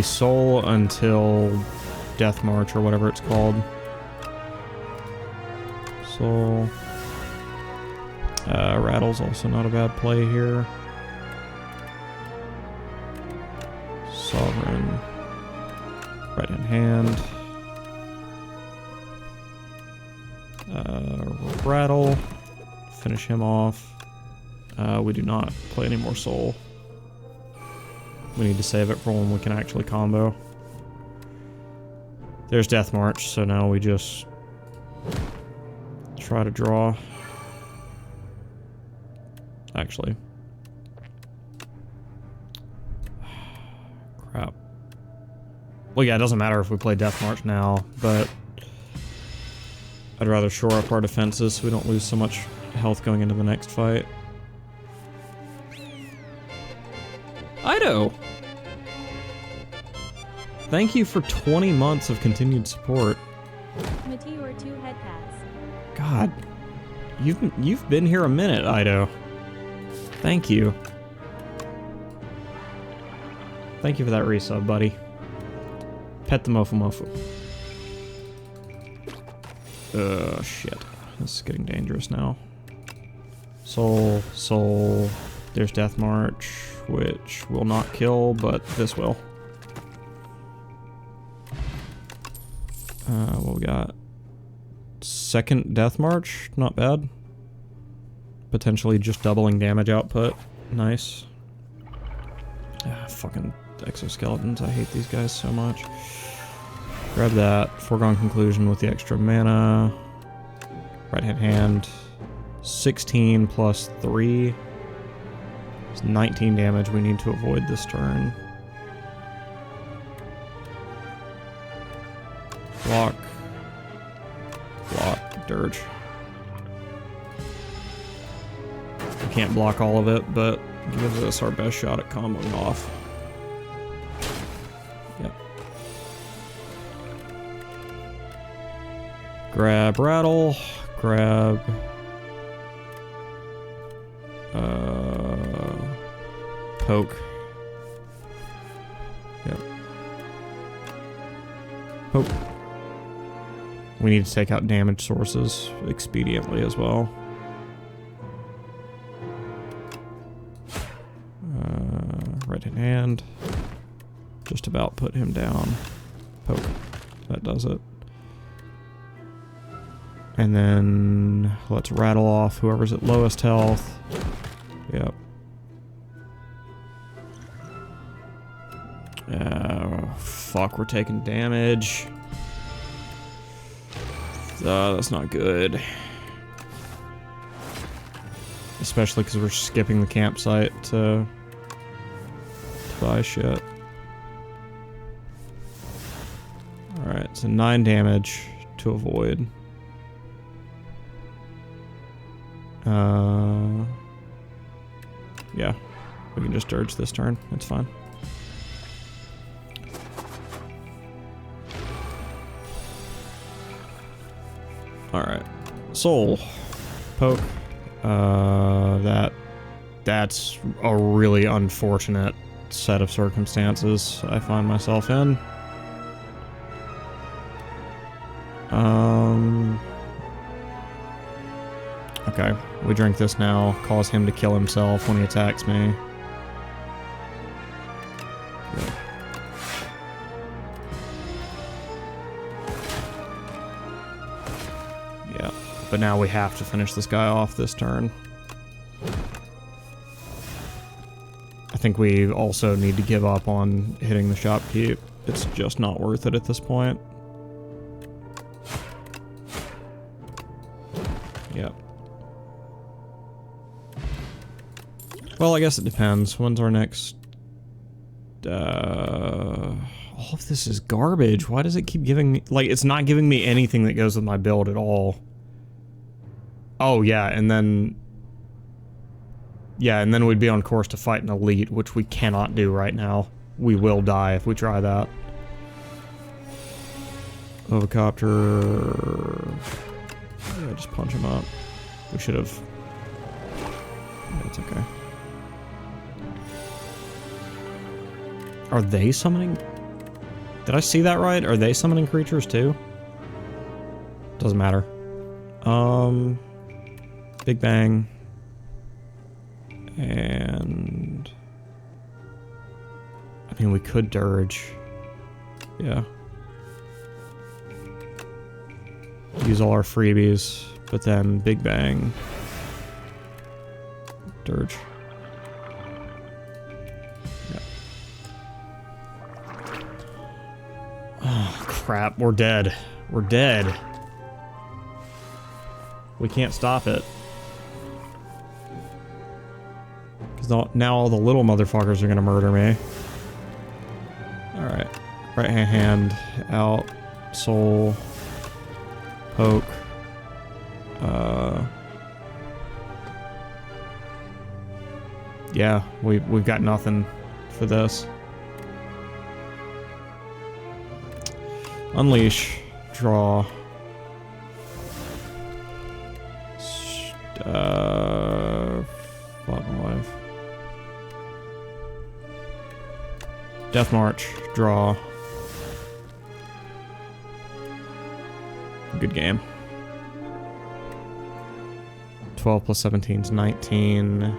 soul until Death March or whatever it's called. Soul. Rattle's also not a bad play here. Sovereign. Right hand. Rattle. Finish him off. We do not play any more soul. We need to save it for when we can actually combo. There's Death March, so now we just try to draw. Actually. Crap. Well, yeah, it doesn't matter if we play Death March now, but I'd rather shore up our defenses so we don't lose so much health going into the next fight. Ido! Thank you for 20 months of continued support. Matiorasu head pass. God, you've been here a minute, Ido. Thank you. Thank you for that resub, buddy. Pet the Mofu Mofu. Shit. This is getting dangerous now. Soul, soul. There's Death March, which will not kill, but this will. What we got? Second Death March, not bad. Potentially just doubling damage output. Nice. Fucking exoskeletons, I hate these guys so much. Grab that. Foregone conclusion with the extra mana. Right hand. 16 plus 3. It's 19 damage we need to avoid this turn. Block. Block. Dirge. We can't block all of it, but it gives us our best shot at comboing off. Yep. Grab Rattle. Grab... Poke. Yep. Poke. We need to take out damage sources expediently as well. Right hand. Just about put him down. Poke. That does it. And then let's rattle off whoever's at lowest health. Yep. Fuck, we're taking damage. That's not good. Especially because we're skipping the campsite to buy shit. Alright, so 9 damage to avoid. Yeah, we can just dirge this turn. It's fine. Alright. Soul. Poke. That's a really unfortunate set of circumstances I find myself in. Okay, we drink this now, cause him to kill himself when he attacks me. Good. Yeah, but now we have to finish this guy off this turn. think we also need to give up on hitting the shopkeep. It's just not worth it at this point. Yep. Well, I guess it depends. When's our next... all of this is garbage. Why does it keep giving me... Like, it's not giving me anything that goes with my build at all. Oh, yeah, and then... Yeah, and then we'd be on course to fight an elite, which we cannot do right now. We will die if we try that. Ovocopter... Yeah, just punch him up. We should have... That's okay. Are they summoning? Did I see that right? Are they summoning creatures too? Doesn't matter. Big Bang. And... I mean, we could Dirge. Yeah. Use all our freebies, but then Big Bang. Dirge. Oh, crap. We're dead. We're dead. We can't stop it. Because now all the little motherfuckers are going to murder me. Alright. Right hand out. Soul. Poke. Yeah, we've got nothing for this. Unleash. Draw. Fuck my life. Death March. Draw. Good game. 12 plus 17 is 19.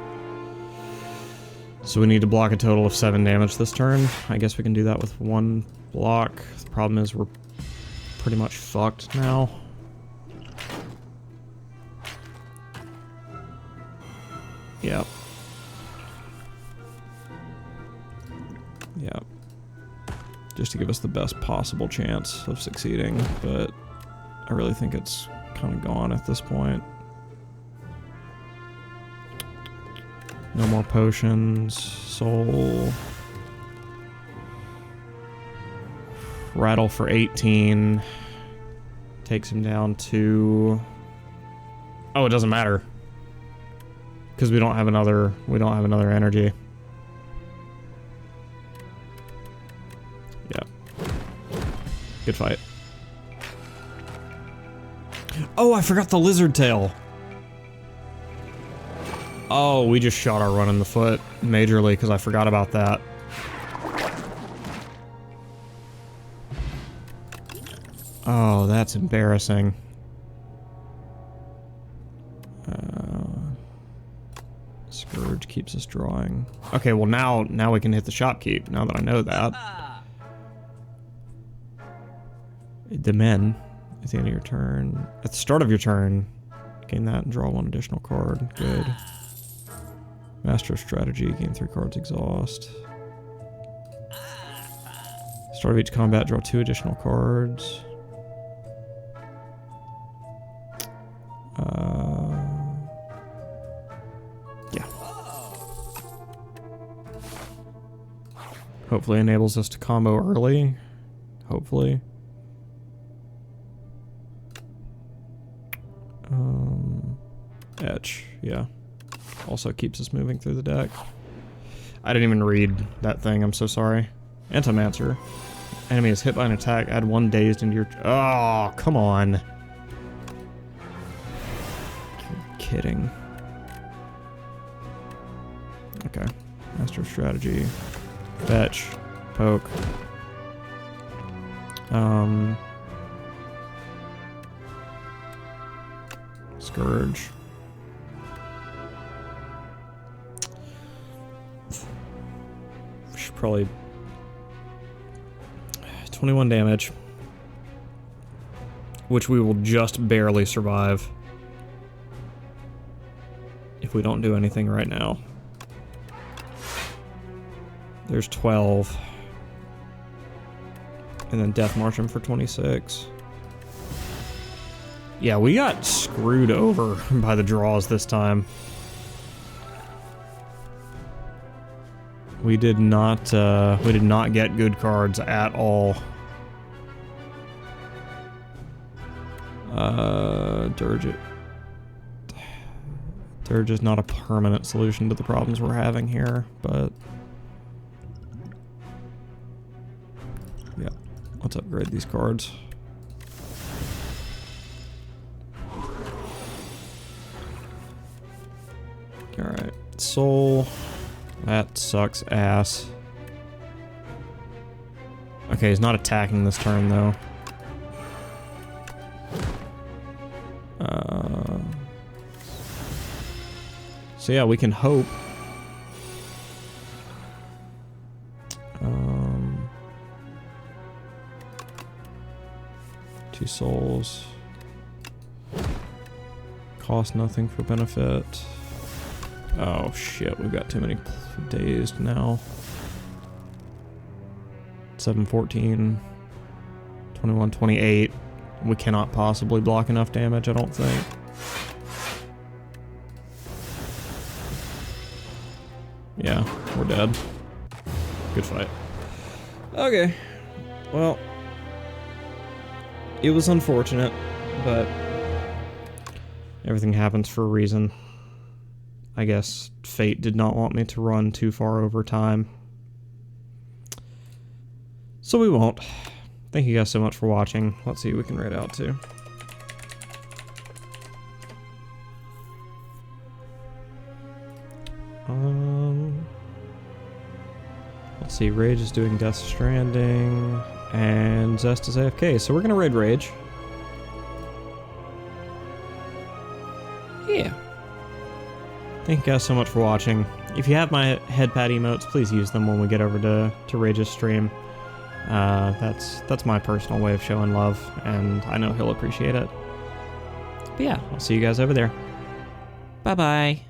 So we need to block a total of 7 damage this turn. I guess we can do that with 1 block. The problem is we're pretty much fucked now. Yep. Yep. Just to give us the best possible chance of succeeding, but I really think it's kind of gone at this point. No more potions. Soul. Rattle for 18. Takes him down to... Oh, it doesn't matter. Because we don't have another energy. Yeah. Good fight. Oh, I forgot the lizard tail. Oh, we just shot our run in the foot majorly because I forgot about that. Oh, that's embarrassing. Scourge keeps us drawing. Okay, well now we can hit the shopkeep, now that I know that. The men, at the end of your turn. At the start of your turn, gain that and draw 1 additional card. Good. Master of Strategy, gain 3 cards, exhaust. Start of each combat, draw 2 additional cards. Yeah. Hopefully enables us to combo early. Hopefully. Etch, yeah. Also keeps us moving through the deck. I didn't even read that thing, I'm so sorry. Antimancer. Enemy is hit by an attack, add 1 dazed into your... Oh, come on. You're kidding. Okay. Master of Strategy. Fetch. Poke. Scourge. Should probably 21 damage, which we will just barely survive if we don't do anything right now. There's 12. And then Death March him for 26. Yeah, we got screwed over by the draws this time. We did not get good cards at all. Dirge is not a permanent solution to the problems we're having here, but yeah, let's upgrade these cards. Alright, Soul. That sucks ass. Okay, he's not attacking this turn though. So yeah, we can hope. 2 souls. Cost nothing for benefit. Oh shit, we've got too many dazed now. 7, 14, 21, 28. We cannot possibly block enough damage, I don't think. Yeah, we're dead. Good fight. Okay. Well, it was unfortunate, but everything happens for a reason. I guess fate did not want me to run too far over time. So we won't. Thank you guys so much for watching. Let's see who we can raid out to. Let's see, Rage is doing Death Stranding, and Zest is AFK, so we're gonna raid Rage. Yeah. Thank you guys so much for watching. If you have my headpad emotes, please use them when we get over to Rage's stream. That's my personal way of showing love, and I know he'll appreciate it. But yeah, I'll see you guys over there. Bye-bye.